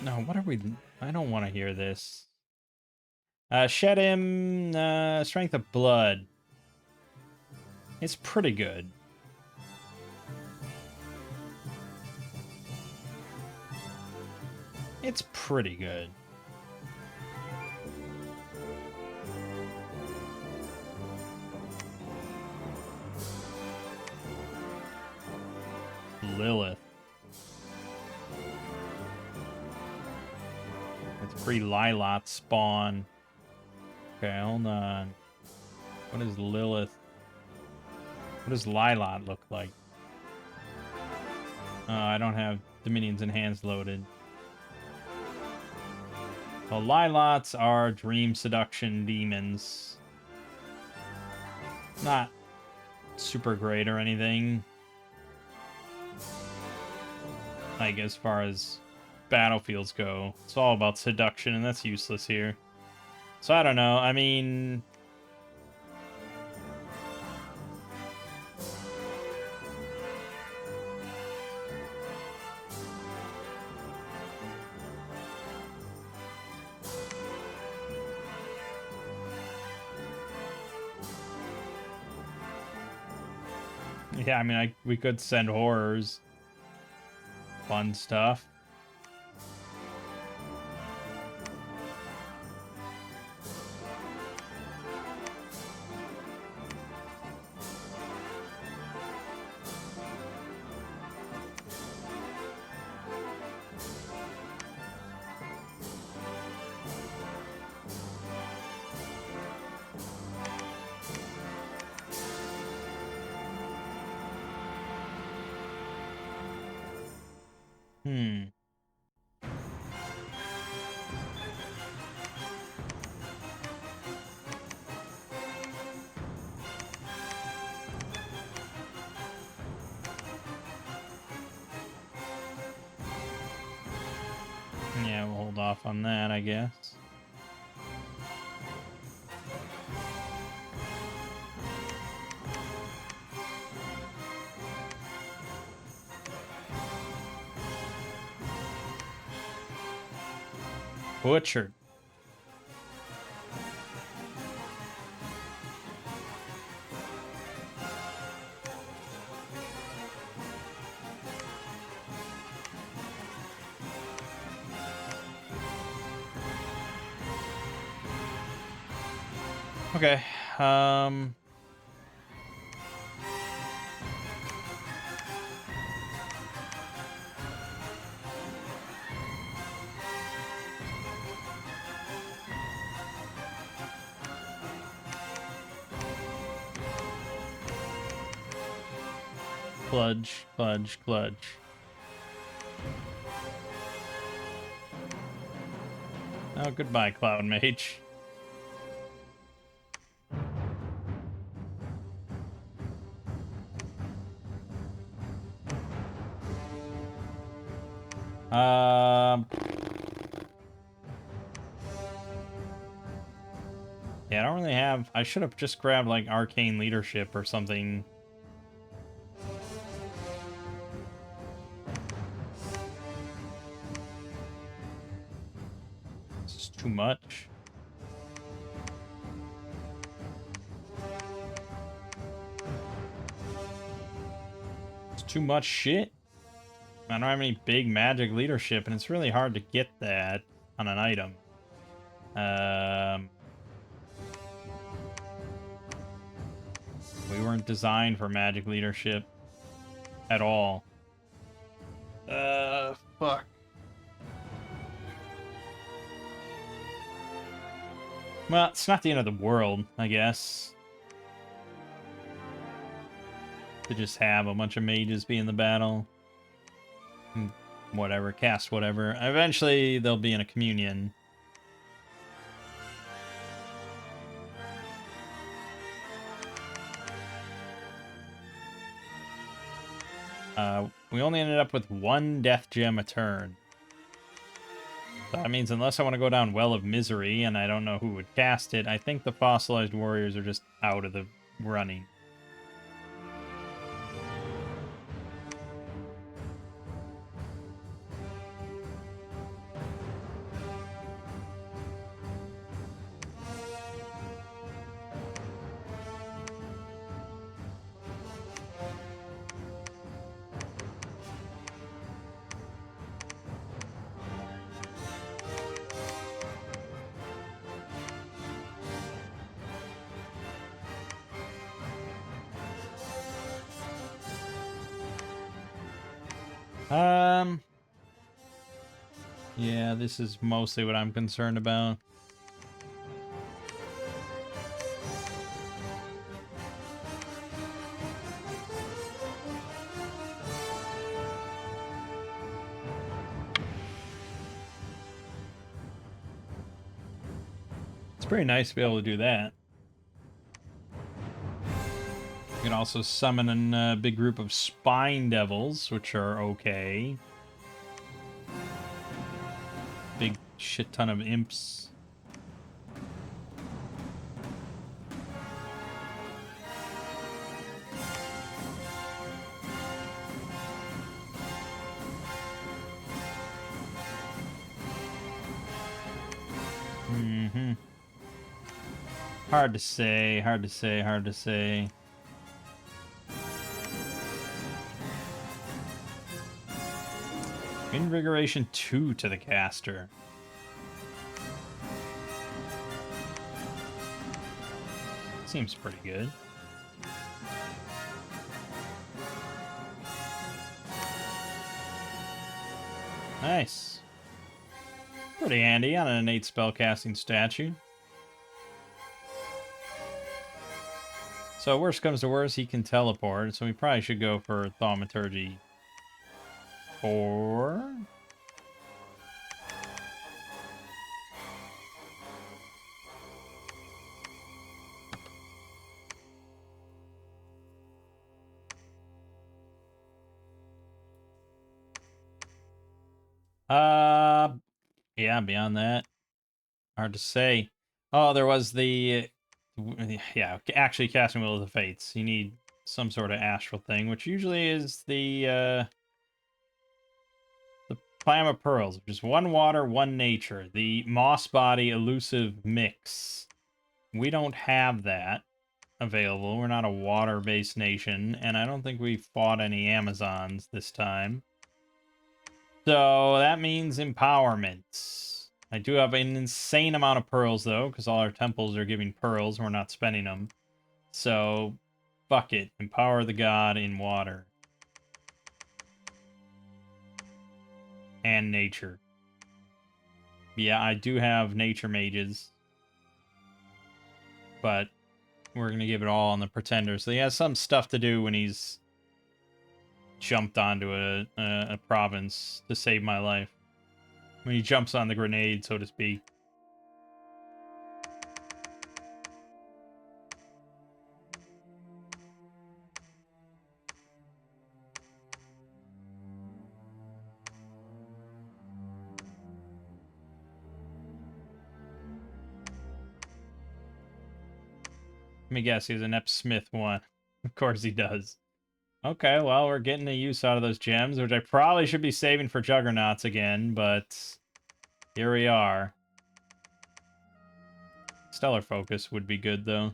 No, what are we... I don't want to hear this. Shed him... strength of blood. It's pretty good. It's pretty good. Lilith. It's free Lilot spawn. Okay, hold on. What is Lilith? What does Lilot look like? I don't have Dominions and Hands loaded. Well, Lilots are dream seduction demons. Not super great or anything. Like, as far as battlefields go. It's all about seduction, and that's useless here. So, I don't know. I mean... yeah, I mean, we could send horrors. Fun stuff. Hmm. Yeah, we'll hold off on that, I guess. Butchered. Okay. Kludge, kludge, kludge. Oh, goodbye, Cloud Mage. Yeah, I don't really have... I should have just grabbed, like, Arcane Leadership or something. This is too much. It's too much shit. I don't have any big magic leadership, and it's really hard to get that on an item. We weren't designed for magic leadership at all. Fuck. Well, it's not the end of the world, I guess. To just have a bunch of mages be in the battle. Whatever, cast whatever. Eventually, they'll be in a communion. We only ended up with one death gem a turn. So that means unless I want to go down Well of Misery, and I don't know who would cast it, I think the Fossilized Warriors are just out of the running. Yeah, this is mostly what I'm concerned about. It's pretty nice to be able to do that. You can also summon a big group of Spine Devils, which are okay. Big shit ton of imps. Mm-hmm. Hard to say, hard to say, hard to say. Invigoration 2 to the caster. Seems pretty good. Nice. Pretty handy on an innate spellcasting statue. So worst comes to worst, he can teleport, so we probably should go for Thaumaturgy 4. Yeah, beyond that, hard to say. Oh, there was the, yeah, actually casting Will of the Fates. You need some sort of astral thing, which usually is the Clam of Pearls, which is 1 water, 1 nature. The Moss Body elusive mix. We don't have that available. We're not a water-based nation, and I don't think we fought any Amazons this time. So that means empowerment. I do have an insane amount of pearls, though, because all our temples are giving pearls. We're not spending them. So, fuck it. Empower the god in water. And nature. Yeah, I do have nature mages. But we're going to give it all on the pretender. So he has some stuff to do when he's jumped onto a province to save my life. When he jumps on the grenade, so to speak. Let me guess, he has an Ep Smith one. Of course he does. Okay, well, we're getting the use out of those gems, which I probably should be saving for Juggernauts again, but here we are. Stellar Focus would be good, though.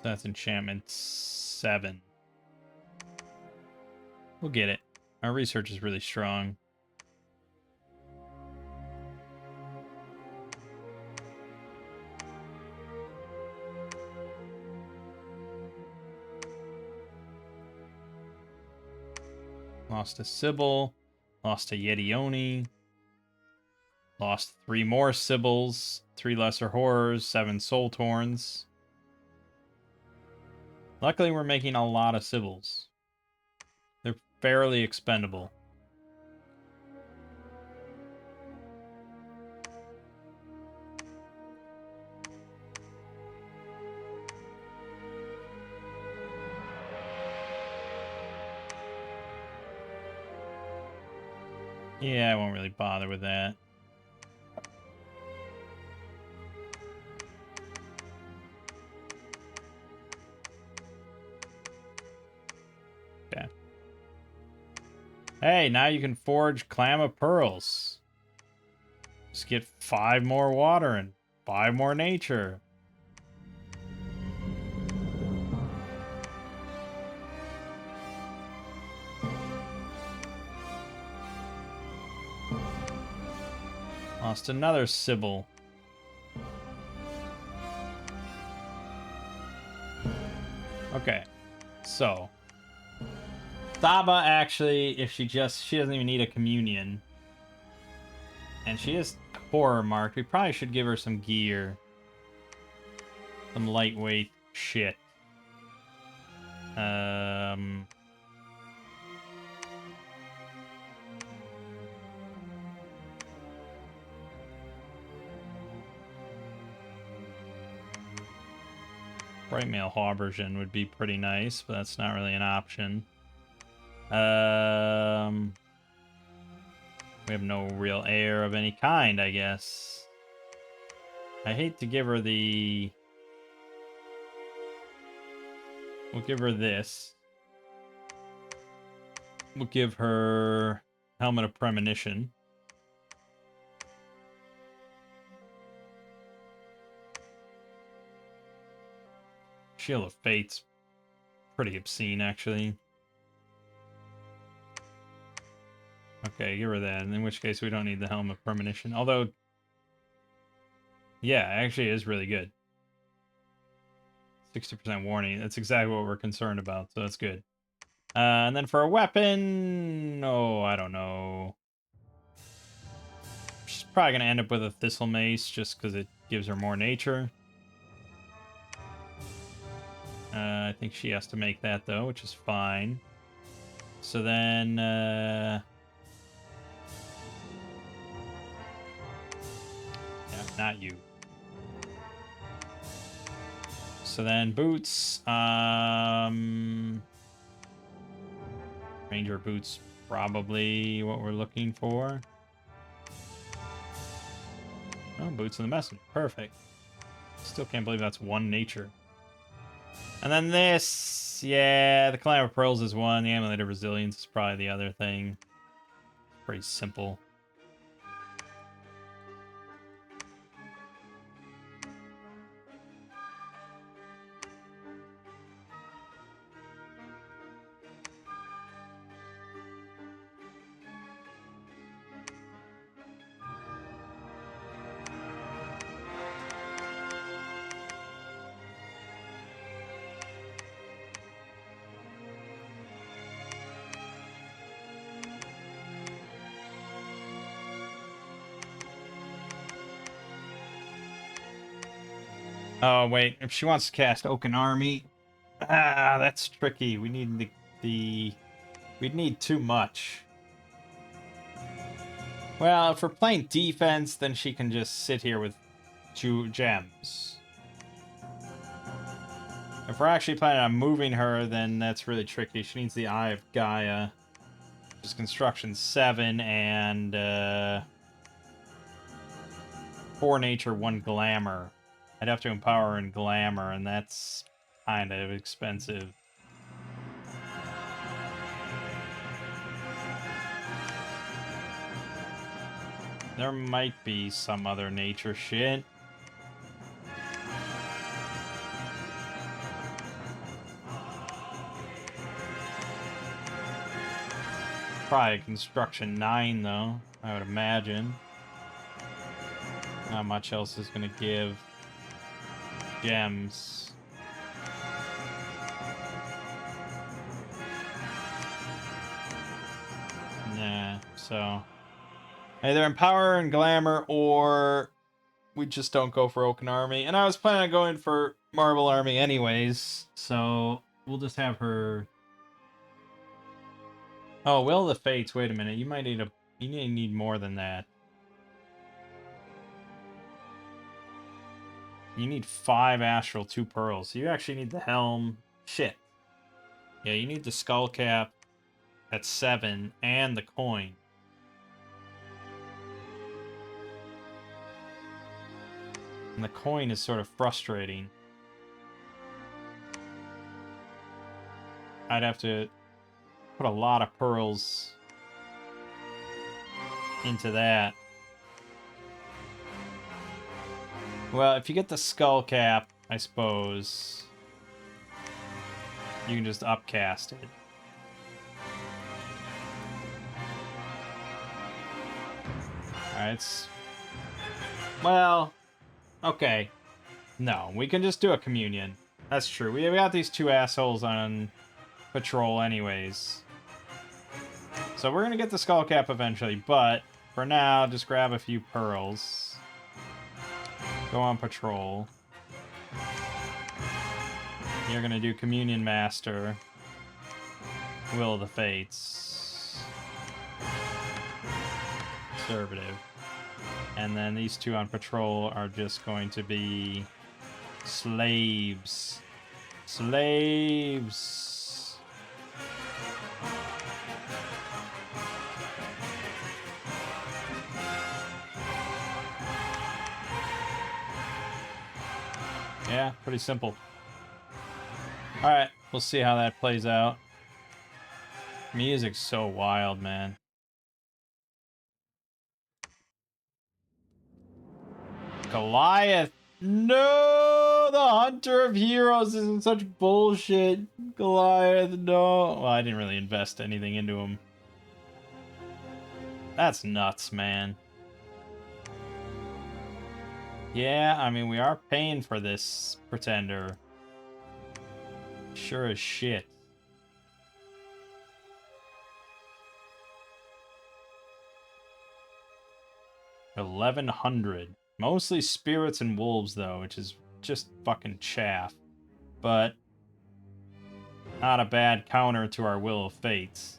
That's enchantment 7. We'll get it. Our research is really strong. Lost to Sybil. Lost to Yetioni. Lost 3 more Sibyls. 3 Lesser Horrors. 7 Soul Torns. Luckily, we're making a lot of Sibyls. They're fairly expendable. Yeah, I won't really bother with that. Okay. Hey, now you can forge Clam of Pearls. Just get 5 more water and 5 more nature. Lost another Sybil. Okay, so Saba actually, if she doesn't even need a communion, and she is horror marked, we probably should give her some gear, some lightweight shit. Bright Mail Haubergen would be pretty nice, but that's not really an option. We have no real heir of any kind, I guess. I hate to give her the... We'll give her this. We'll give her Helmet of Premonition. Shield of Fate's pretty obscene, actually. Okay, give her that, in which case we don't need the Helm of Premonition. Although, yeah, actually is really good. 60% warning. That's exactly what we're concerned about, so that's good. And then for a weapon... Oh, I don't know. She's probably going to end up with a Thistle Mace, just because it gives her more nature. I think she has to make that, though, which is fine. So then... yeah, not you. So then boots. Ranger boots, probably what we're looking for. Oh, boots in the messenger. Perfect. Still can't believe that's one nature. And then this, yeah, the Climb of Pearls is one. The Amulet of Resilience is probably the other thing. Pretty simple. Oh, wait. If she wants to cast Oaken Army... Ah, that's tricky. We need we'd need too much. Well, if we're playing defense, then she can just sit here with 2 gems. If we're actually planning on moving her, then that's really tricky. She needs the Eye of Gaia, which is construction 7 and 4 nature, 1 glamour. I'd have to empower her in glamour, and that's kind of expensive. There might be some other nature shit. Probably construction 9, though, I would imagine. Not much else is going to give gems. Nah, so... either Empower and Glamour, or we just don't go for Oaken Army. And I was planning on going for Marble Army anyways, so we'll just have her... Oh, Will of the Fates, wait a minute. You might need you need more than that. You need 5 Astral, 2 Pearls. So you actually need the Helm. Shit. Yeah, you need the Skull Cap at 7 and the coin. And the coin is sort of frustrating. I'd have to put a lot of pearls into that. Well, if you get the skull cap, I suppose you can just upcast it. Alright, well, okay. No, we can just do a communion. That's true. We got these 2 assholes on patrol anyways. So we're gonna get the skull cap eventually, but for now, just grab a few pearls. Go on patrol. You're gonna do Communion Master. Will of the Fates. Conservative. And then these 2 on patrol are just going to be... slaves. Slaves! Yeah, pretty simple. Alright, we'll see how that plays out. Music's so wild, man. Goliath! No! The Hunter of Heroes isn't such bullshit. Goliath, no. Well, I didn't really invest anything into him. That's nuts, man. Yeah, I mean, we are paying for this pretender. Sure as shit. $1,100. Mostly spirits and wolves, though, which is just fucking chaff. But Not a bad counter to our Will of Fates.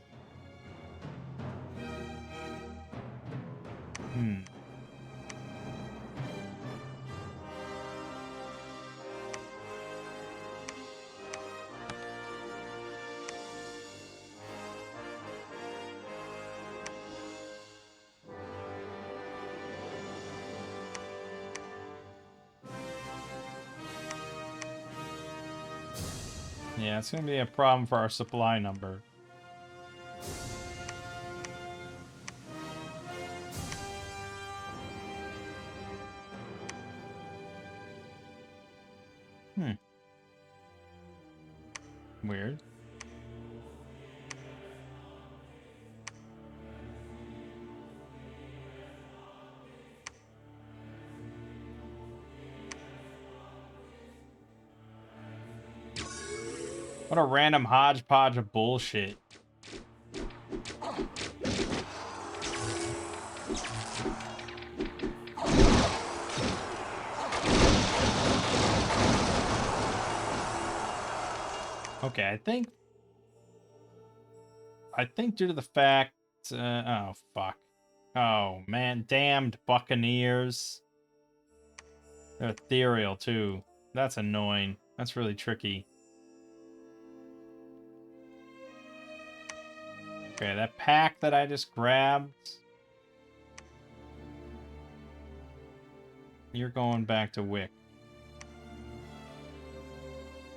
Yeah, it's going to be a problem for our supply number. Weird. What a random hodgepodge of bullshit. Okay, I think due to the fact, oh fuck. Oh man, damned Buccaneers. They're ethereal too. That's annoying. That's really tricky. Okay, that pack that I just grabbed. You're going back to Wick.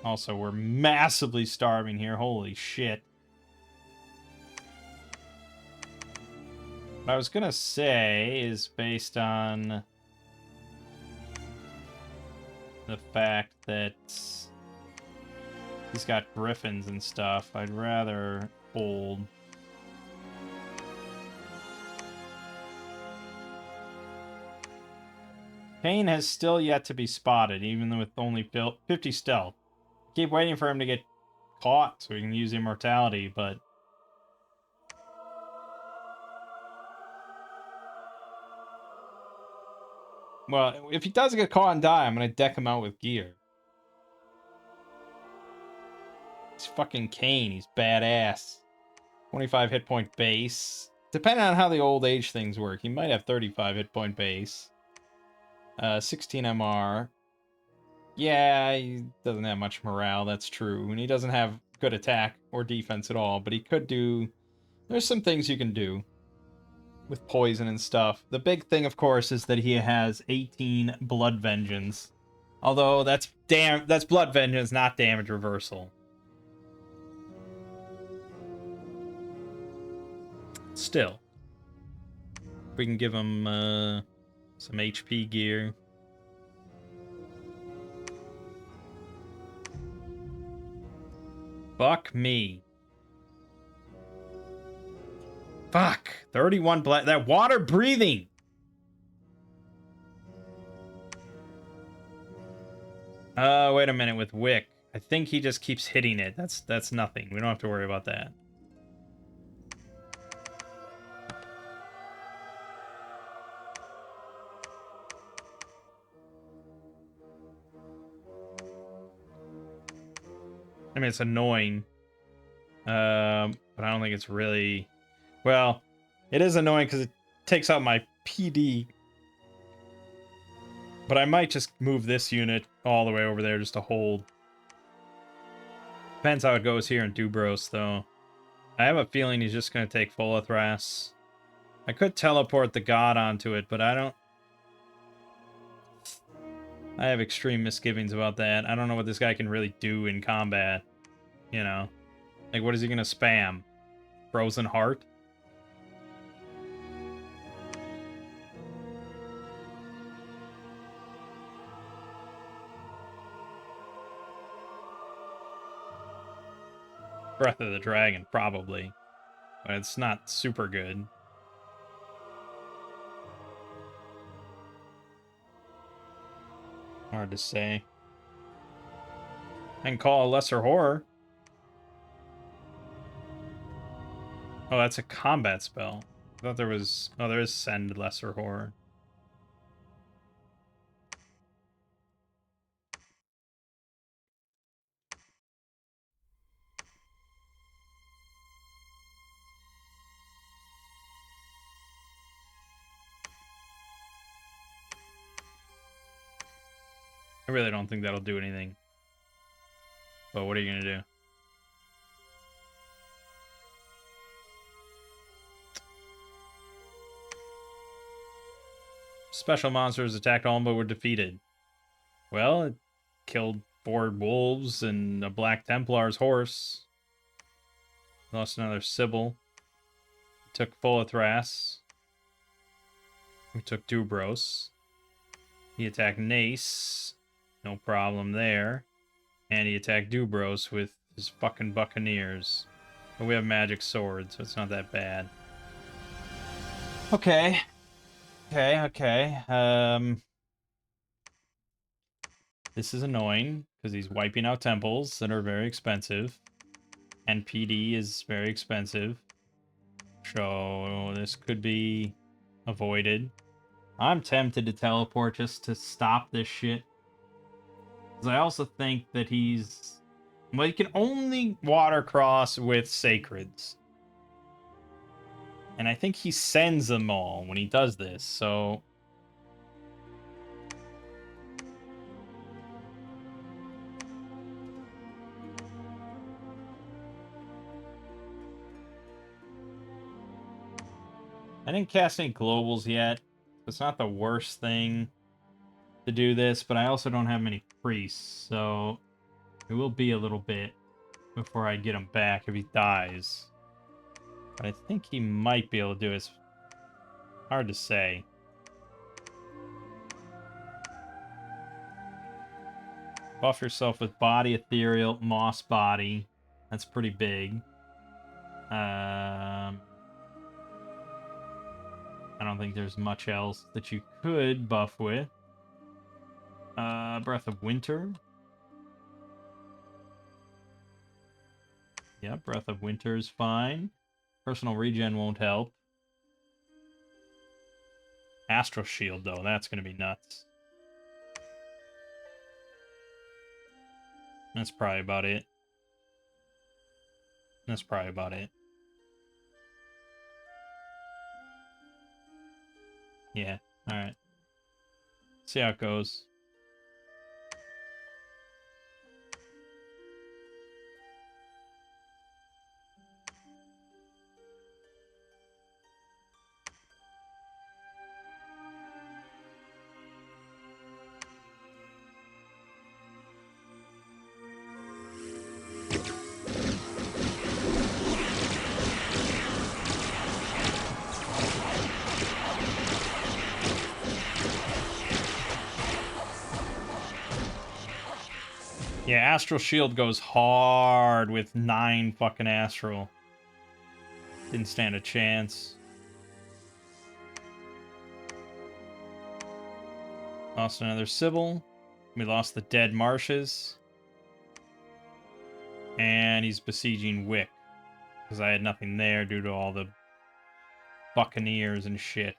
Also, we're massively starving here. Holy shit. What I was gonna say is based on the fact that he's got griffins and stuff, I'd rather hold. Kane has still yet to be spotted, even with only 50 stealth. Keep waiting for him to get caught so we can use immortality, but... Well, if he does get caught and die, I'm gonna deck him out with gear. He's fucking Kane. He's badass. 25 hit point base. Depending on how the old age things work, he might have 35 hit point base. 16 MR. Yeah, he doesn't have much morale, that's true. And he doesn't have good attack or defense at all, but he could do... There's some things you can do with poison and stuff. The big thing, of course, is that he has 18 Blood Vengeance. Although that's Blood Vengeance, not damage reversal. Still, we can give him some HP gear. Fuck me. Fuck. 31 black. That water breathing. Wait a minute with Wick. I think he just keeps hitting it. That's nothing. We don't have to worry about that. I mean, it's annoying. But I don't think it's really... Well, it is annoying because it takes out my PD. But I might just move this unit all the way over there just to hold. Depends how it goes here in Dubros, though. I have a feeling he's just going to take full Athras. I could teleport the god onto it, but I don't... I have extreme misgivings about that. I don't know what this guy can really do in combat. You know? Like, what is he going to spam? Frozen Heart? Breath of the Dragon, probably. But it's not super good. Hard to say. I can call a Lesser Horror. Oh, that's a combat spell. I thought there was... Oh, there is Send Lesser Horror. I really don't think that'll do anything. But what are you going to do? Special monsters attacked all but were defeated. Well, it killed 4 wolves and a Black Templar's horse. Lost another Sybil. Took Folithras. We took Dubros. He attacked Nace. No problem there. And he attacked Dubros with his fucking buccaneers. But we have magic swords, so it's not that bad. Okay. This is annoying, because he's wiping out temples that are very expensive. And PD is very expensive. So this could be avoided. I'm tempted to teleport just to stop this shit. Because I also think that he's... Well, he can only watercross with sacreds. And I think he sends them all when he does this, so... I didn't cast any globals yet. It's not the worst thing to do this, but I also don't have many priests, so it will be a little bit before I get him back if he dies. But I think he might be able to do it. It's hard to say. Buff yourself with body, ethereal, moss body. That's pretty big. I don't think there's much else that you could buff with. Breath of Winter. Yeah, Breath of Winter is fine. Personal regen won't help. Astral Shield, though, that's going to be nuts. That's probably about it. That's probably about it. Yeah, alright. See how it goes. Yeah, Astral Shield goes hard with 9 fucking Astral. Didn't stand a chance. Lost another Sybil. We lost the Dead Marshes. And he's besieging Wick. Because I had nothing there due to all the Buccaneers and shit.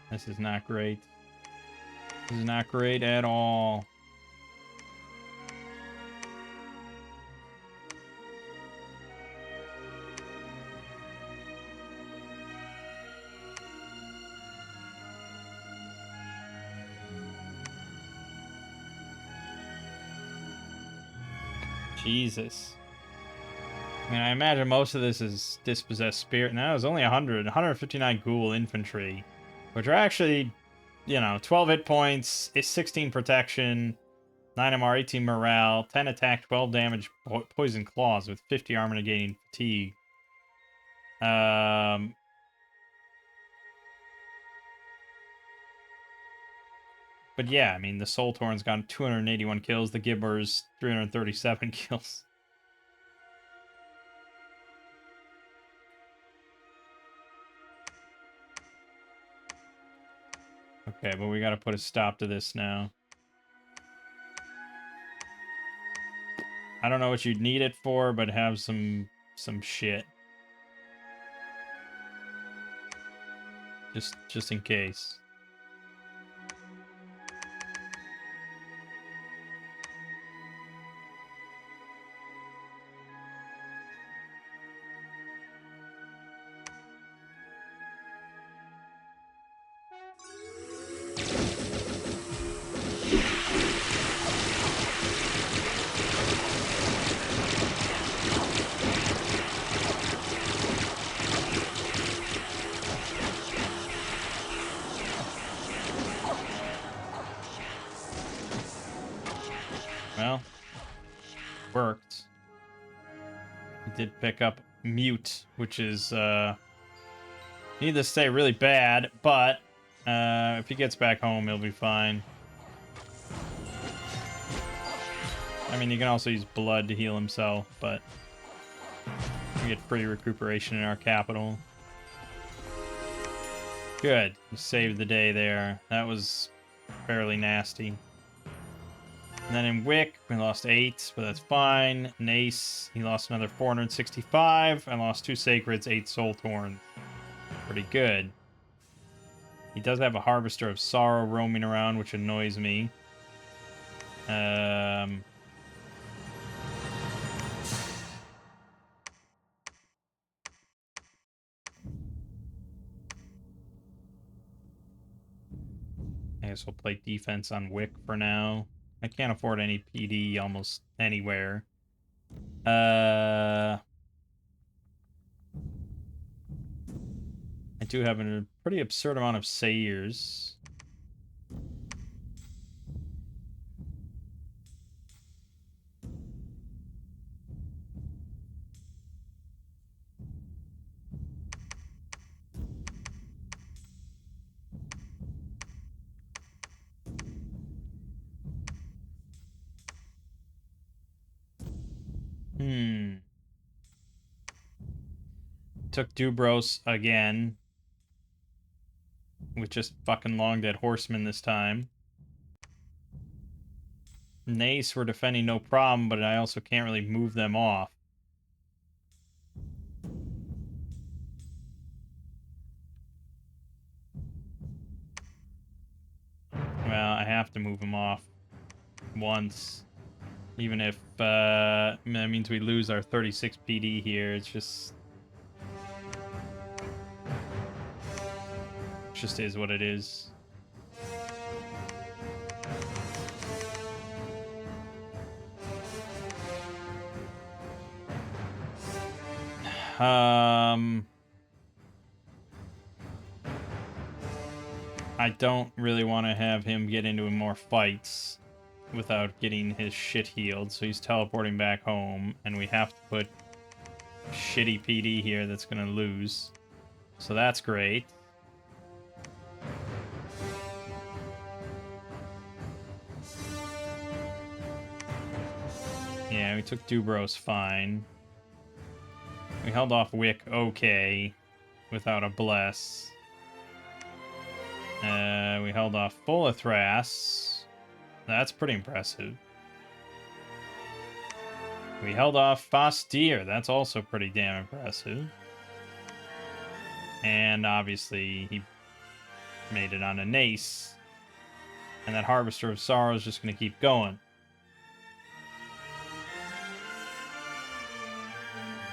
This is not great. This is not great at all. Jesus. I mean, I imagine most of this is Dispossessed Spirit. Now it's only 159 Ghoul Infantry. Which are actually, you know, 12 hit points, 16 protection, 9 MR, 18 morale, 10 attack, 12 damage, poison claws with 50 armor negating fatigue. But yeah, I mean, the Soul Torn's got 281 kills, the Gibber's 337 kills. Okay, but we gotta put a stop to this now. I don't know what you'd need it for, but have some shit. Just in case. Well, worked. He did pick up Mute, which is, needless to say, really bad, but if he gets back home, he'll be fine. I mean, he can also use blood to heal himself, but we get free recuperation in our capital. Good. We saved the day there. That was fairly nasty. And then in Wick, we lost 8, but that's fine. Nace, he lost another 465. I lost 2 Sacreds, 8 Soul Torn. Pretty good. He does have a Harvester of Sorrow roaming around, which annoys me. I guess we'll play defense on Wick for now. I can't afford any PD almost anywhere. I do have a pretty absurd amount of Sayers. Took Dubros again. With just fucking long dead horsemen this time. Nace we're defending no problem, but I also can't really move them off. Well, I have to move them off once. Even if that means we lose our 36 PD here, it just is what it is. I don't really want to have him get into more fights without getting his shit healed, so he's teleporting back home, and we have to put shitty PD here that's gonna lose. So that's great. Yeah, we took Dubros fine. We held off Wick okay, without a bless. We held off Folithras. That's pretty impressive. We held off Fastir. That's also pretty damn impressive. And obviously, he made it on a Nace. And that Harvester of Sorrow is just going to keep going.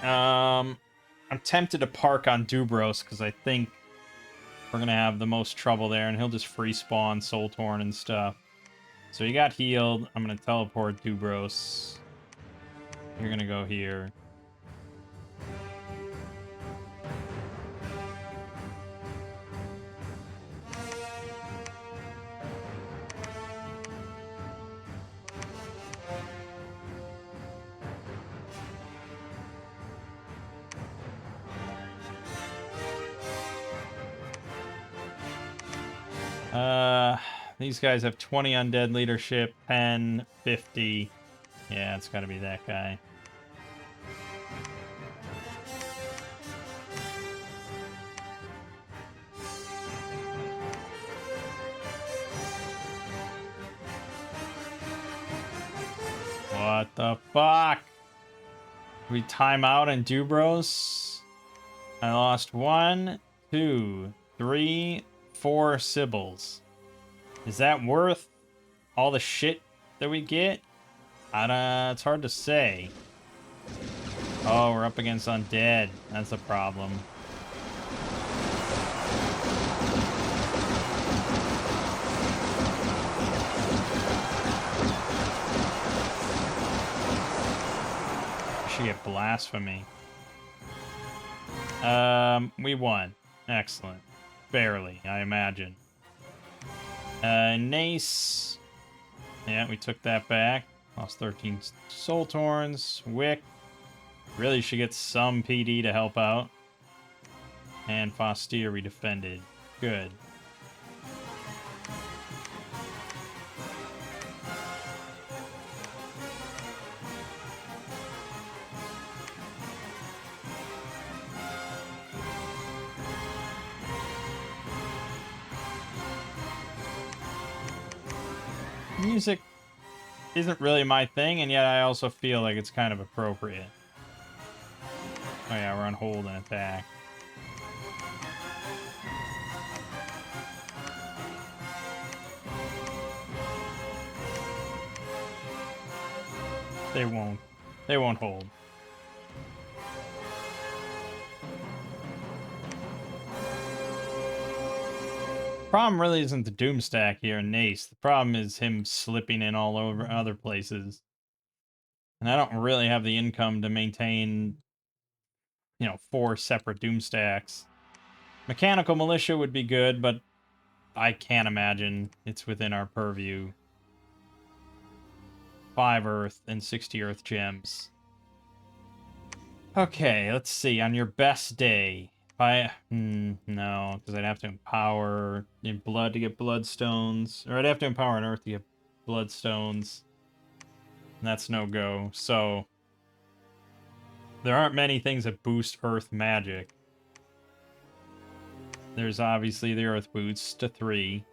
I'm tempted to park on Dubros because I think we're going to have the most trouble there, and he'll just free spawn Soul Torn and stuff. So he got healed. I'm going to teleport Dubros. You're going to go here. These guys have 20 undead leadership, 10, 50. Yeah, it's gotta be that guy. What the fuck? We time out and Dubros? I lost 1, 2, 3, 4 Sibyls. Is that worth all the shit that we get? It's hard to say. Oh, we're up against undead. That's a problem. I should get blasphemy. We won. Excellent. Barely, I imagine. Nace. Yeah, we took that back. Lost 13 Soul Torns. Wick. Really should get some PD to help out. And Fostir we defended. Good. Music isn't really my thing, and yet I also feel like it's kind of appropriate. Oh yeah, we're on hold and attack. They won't. They won't hold. Problem really isn't the Doomstack here in Nace. The problem is him slipping in all over other places. And I don't really have the income to maintain, 4 separate Doomstacks. Mechanical Militia would be good, but I can't imagine it's within our purview. 5 Earth and 60 Earth Gems. Okay, let's see. On your best day, no, because I'd have to empower in blood to get bloodstones, or I'd have to empower an earth to get bloodstones. And that's no go. So there aren't many things that boost earth magic. There's obviously the earth boots to 3.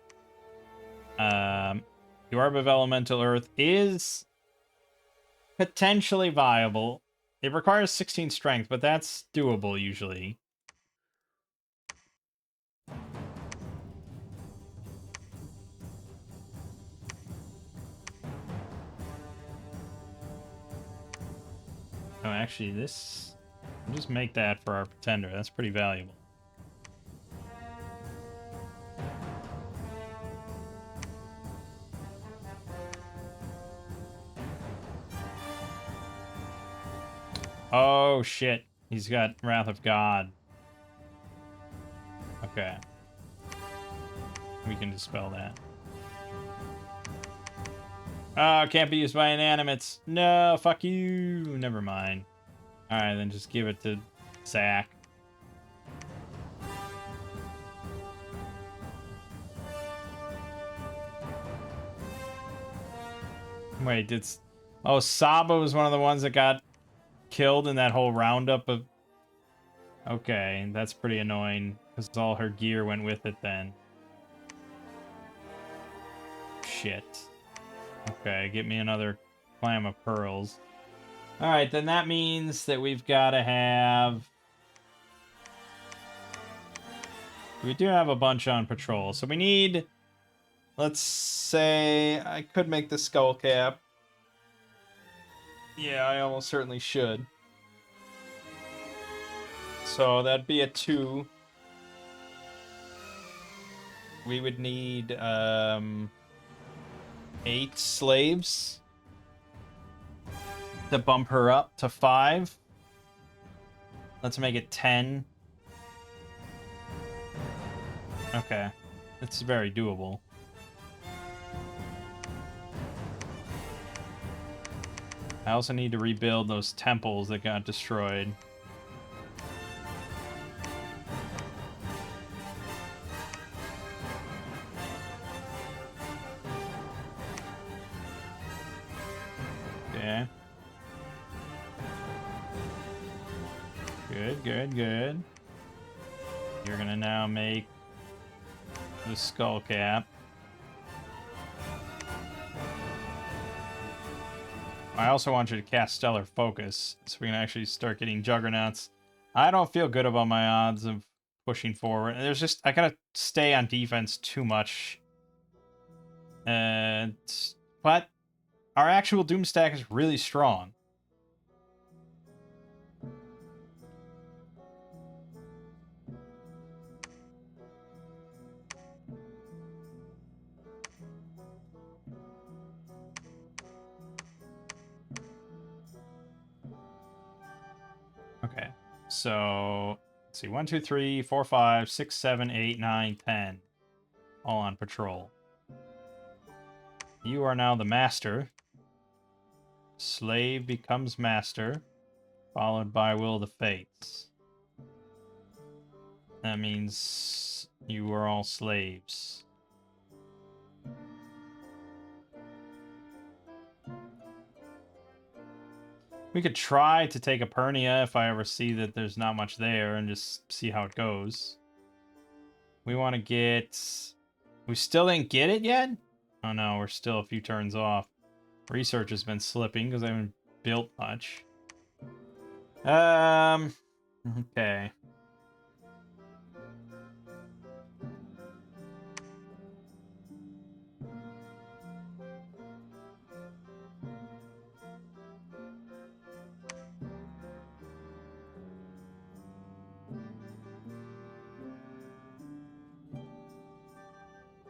The Orb of Elemental Earth is potentially viable. It requires 16 strength, but that's doable usually. Oh, actually, this... I'll just make that for our Pretender. That's pretty valuable. Oh, shit. He's got Wrath of God. Okay. We can dispel that. Oh, can't be used by inanimates. No, fuck you. Never mind. Alright, then just give it to Zach. Wait, did... Oh, Saba was one of the ones that got killed in that whole roundup of... Okay, that's pretty annoying, because all her gear went with it then. Shit. Okay, get me another clam of pearls. Alright, then that means that we've got to have... We do have a bunch on patrol, so we need... Let's say I could make the skull cap. Yeah, I almost certainly should. So that'd be a 2. We would need 8 slaves to bump her up to 5. Let's make it 10. Okay. It's very doable. I also need to rebuild those temples that got destroyed. Okay. Good, good, good. You're gonna now make the skull cap. I also want you to cast Stellar Focus, so we can actually start getting Juggernauts. I don't feel good about my odds of pushing forward. There's just... I gotta stay on defense too much. But our actual Doomstack is really strong. Okay, so let's see, 1, 2, 3, 4, 5, 6, 7, 8, 9, 10, all on patrol. You are now the master. Slave becomes master, followed by will of the fates. That means you are all slaves. We could try to take Epernia if I ever see that there's not much there and just see how it goes. We want to get... We still didn't get it yet? Oh no, we're still a few turns off. Research has been slipping because I haven't built much. Okay.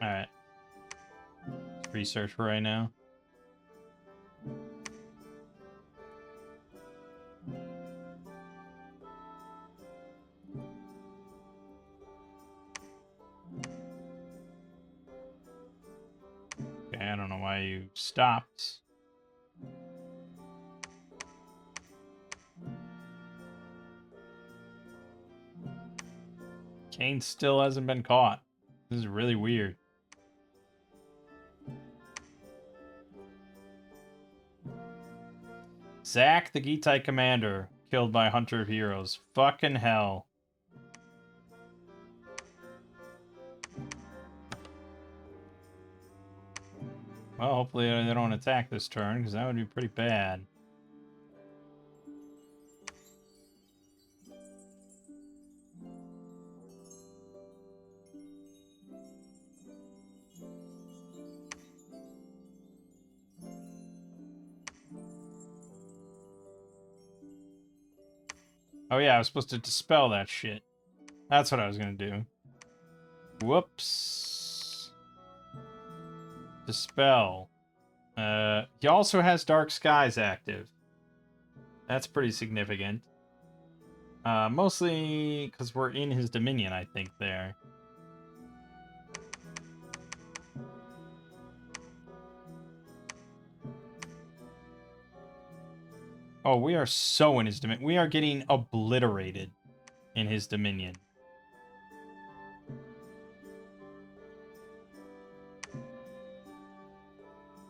Alright. Research for right now. Okay, I don't know why you stopped. Kane still hasn't been caught. This is really weird. Zack, the Gitai commander, killed by Hunter of Heroes. Fucking hell. Well, hopefully they don't attack this turn, because that would be pretty bad. Oh yeah, I was supposed to dispel that shit. That's what I was gonna do. Whoops. Dispel. He also has Dark Skies active. That's pretty significant. Mostly because we're in his Dominion, I think, there. Oh, we are so in his Dominion. We are getting obliterated in his Dominion.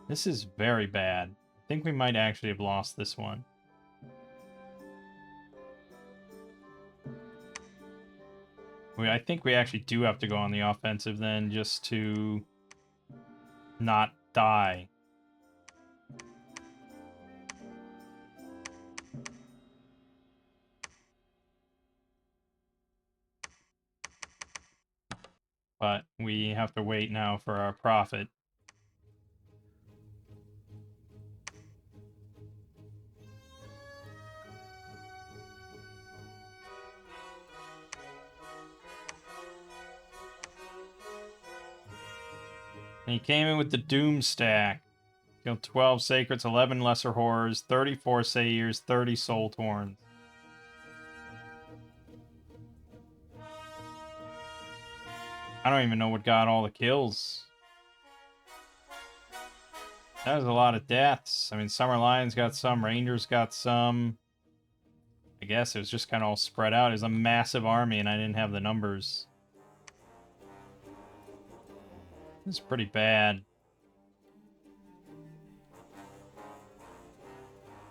This is very bad. I think we might actually have lost this one. I think we actually do have to go on the offensive then, just to not die. But we have to wait now for our profit. And he came in with the Doom stack. Killed 12 Sacreds, 11 Lesser Horrors, 34 Sayers, 30 Soul Torns. I don't even know what got all the kills. That was a lot of deaths. I mean, Summer Lions got some, Rangers got some. I guess it was just kind of all spread out. It was a massive army, and I didn't have the numbers. It's pretty bad.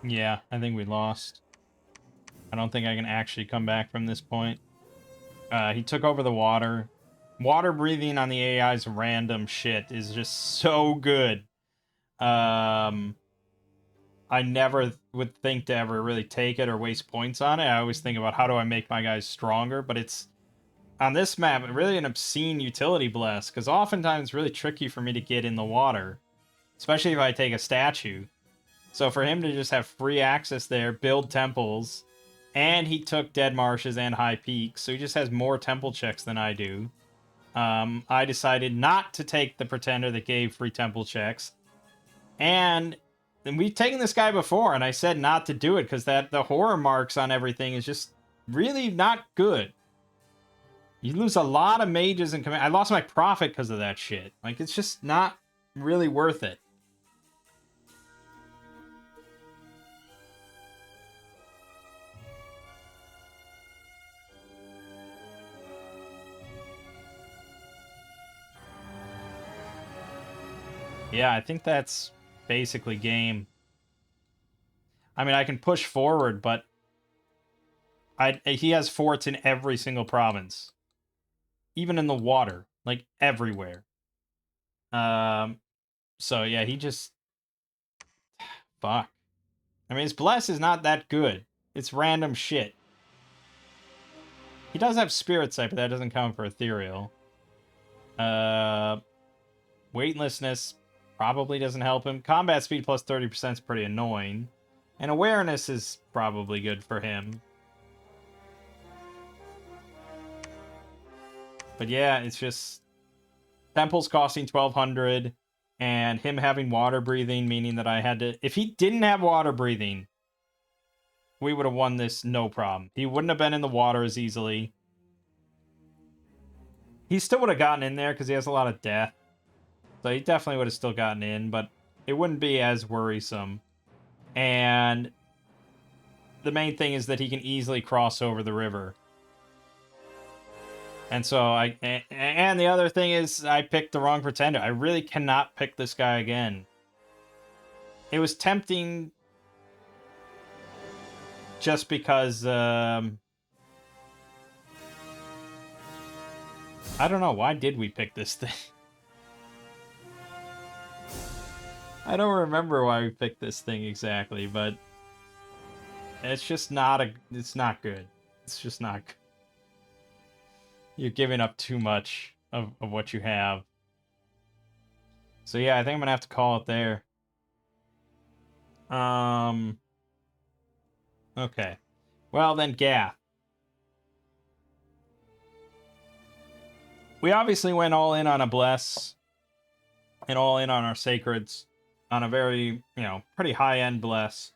Yeah, I think we lost. I don't think I can actually come back from this point. He took over the water. Water breathing on the AI's random shit is just so good. I never would think to ever really take it or waste points on it. I always think about how do I make my guys stronger, but it's on this map really an obscene utility bless, because oftentimes it's really tricky for me to get in the water, especially if I take a statue. So for him to just have free access there, build temples, and he took Dead Marshes and High Peaks, so he just has more temple checks than I do. I decided not to take the Pretender that gave free temple checks. And we've taken this guy before, and I said not to do it because the horror marks on everything is just really not good. You lose a lot of mages and command. I lost my profit because of that shit. Like, it's just not really worth it. Yeah, I think that's basically game. I mean, I can push forward, but he has forts in every single province. Even in the water. Like, everywhere. So yeah, he just... Fuck. I mean, his Bless is not that good. It's random shit. He does have Spirit Sight, but that doesn't count for Ethereal. Weightlessness probably doesn't help him. Combat speed plus 30% is pretty annoying. And awareness is probably good for him. But yeah, it's just... Temple's costing 1,200, and him having water breathing, meaning that I had to... If he didn't have water breathing, we would have won this no problem. He wouldn't have been in the water as easily. He still would have gotten in there because he has a lot of death. So he definitely would have still gotten in, but it wouldn't be as worrisome. And the main thing is that he can easily cross over the river. And so and the other thing is I picked the wrong pretender. I really cannot pick this guy again. It was tempting just because I don't know, why did we pick this thing? I don't remember why we picked this thing exactly, but it's just not it's not good. It's just not good. You're giving up too much of what you have. So yeah, I think I'm gonna have to call it there. Okay. Well then, Gath. We obviously went all in on a Bless and all in on our Sacreds on a very, pretty high-end Bless.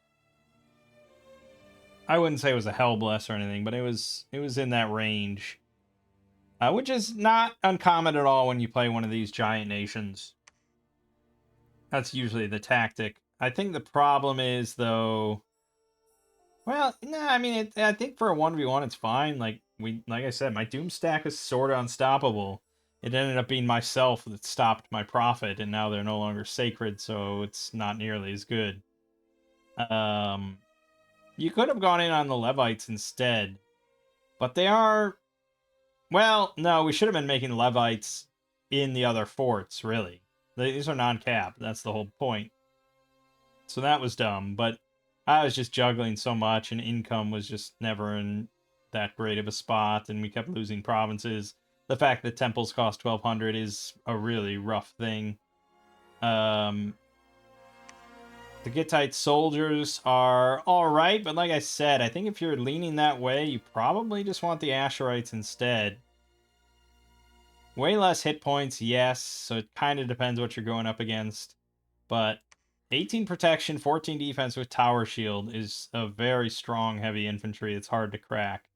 I wouldn't say it was a Hell Bless or anything, but it was in that range. Which is not uncommon at all when you play one of these giant nations. That's usually the tactic. I think the problem is, though... Well, nah, I mean, I think for a 1v1 it's fine. Like I said, my Doom stack is sort of unstoppable. It ended up being myself that stopped my Prophet, and now they're no longer sacred, so it's not nearly as good. You could have gone in on the Levites instead, but they are... Well, no, we should have been making Levites in the other forts, really. These are non-cap, that's the whole point. So that was dumb, but I was just juggling so much, and income was just never in that great of a spot, and we kept losing provinces. The fact that temples cost 1,200 is a really rough thing. The Gittite soldiers are alright, but like I said, I think if you're leaning that way, you probably just want the Asherites instead. Way less hit points, yes, so it kind of depends what you're going up against. But 18 protection, 14 defense with Tower Shield is a very strong heavy infantry. It's hard to crack.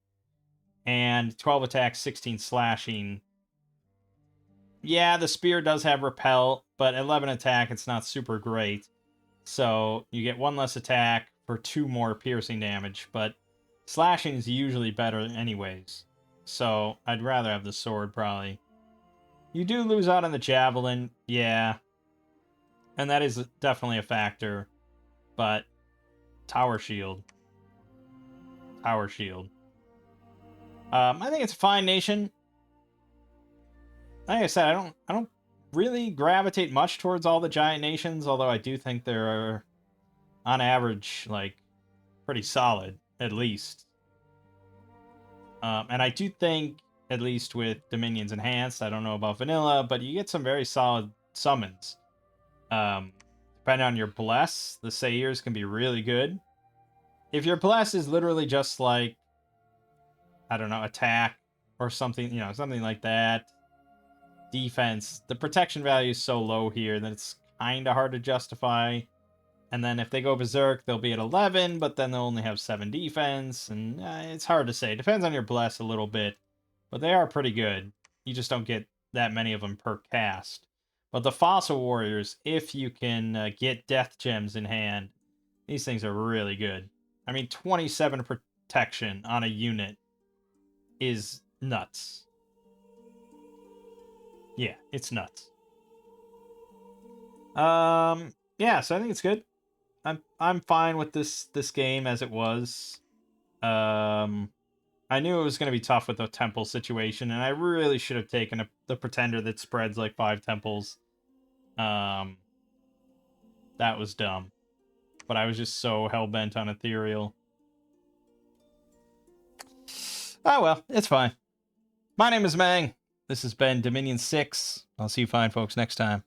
And 12 attack, 16 slashing. Yeah, the spear does have repel, but 11 attack, it's not super great. So you get 1 less attack for 2 more piercing damage, but slashing is usually better anyways. So I'd rather have the sword, probably. You do lose out on the javelin, yeah. And that is definitely a factor. But Tower Shield. Tower Shield. I think it's a fine nation. Like I said, I don't really gravitate much towards all the giant nations, although I do think they're on average like pretty solid, at least. And I do think, at least with Dominions Enhanced, I don't know about Vanilla, but you get some very solid summons. Depending on your Bless, the Sayers can be really good. If your Bless is literally just like, I don't know, attack or something, something like that, defense, the protection value is so low here that it's kind of hard to justify. And then if they go Berserk, they'll be at 11, but then they'll only have 7 defense, and it's hard to say. It depends on your Bless a little bit, but they are pretty good. You just don't get that many of them per cast. But the Fossil Warriors, if you can get Death Gems in hand, these things are really good. I mean, 27 protection on a unit is nuts. Yeah, it's nuts. Yeah, so I think it's good. I'm fine with this game as it was. I knew it was going to be tough with the temple situation, and I really should have taken the pretender that spreads like 5 temples. That was dumb. But I was just so hell-bent on ethereal. Oh well, it's fine. My name is Mangg. This has been Dominion 6. I'll see you fine folks next time.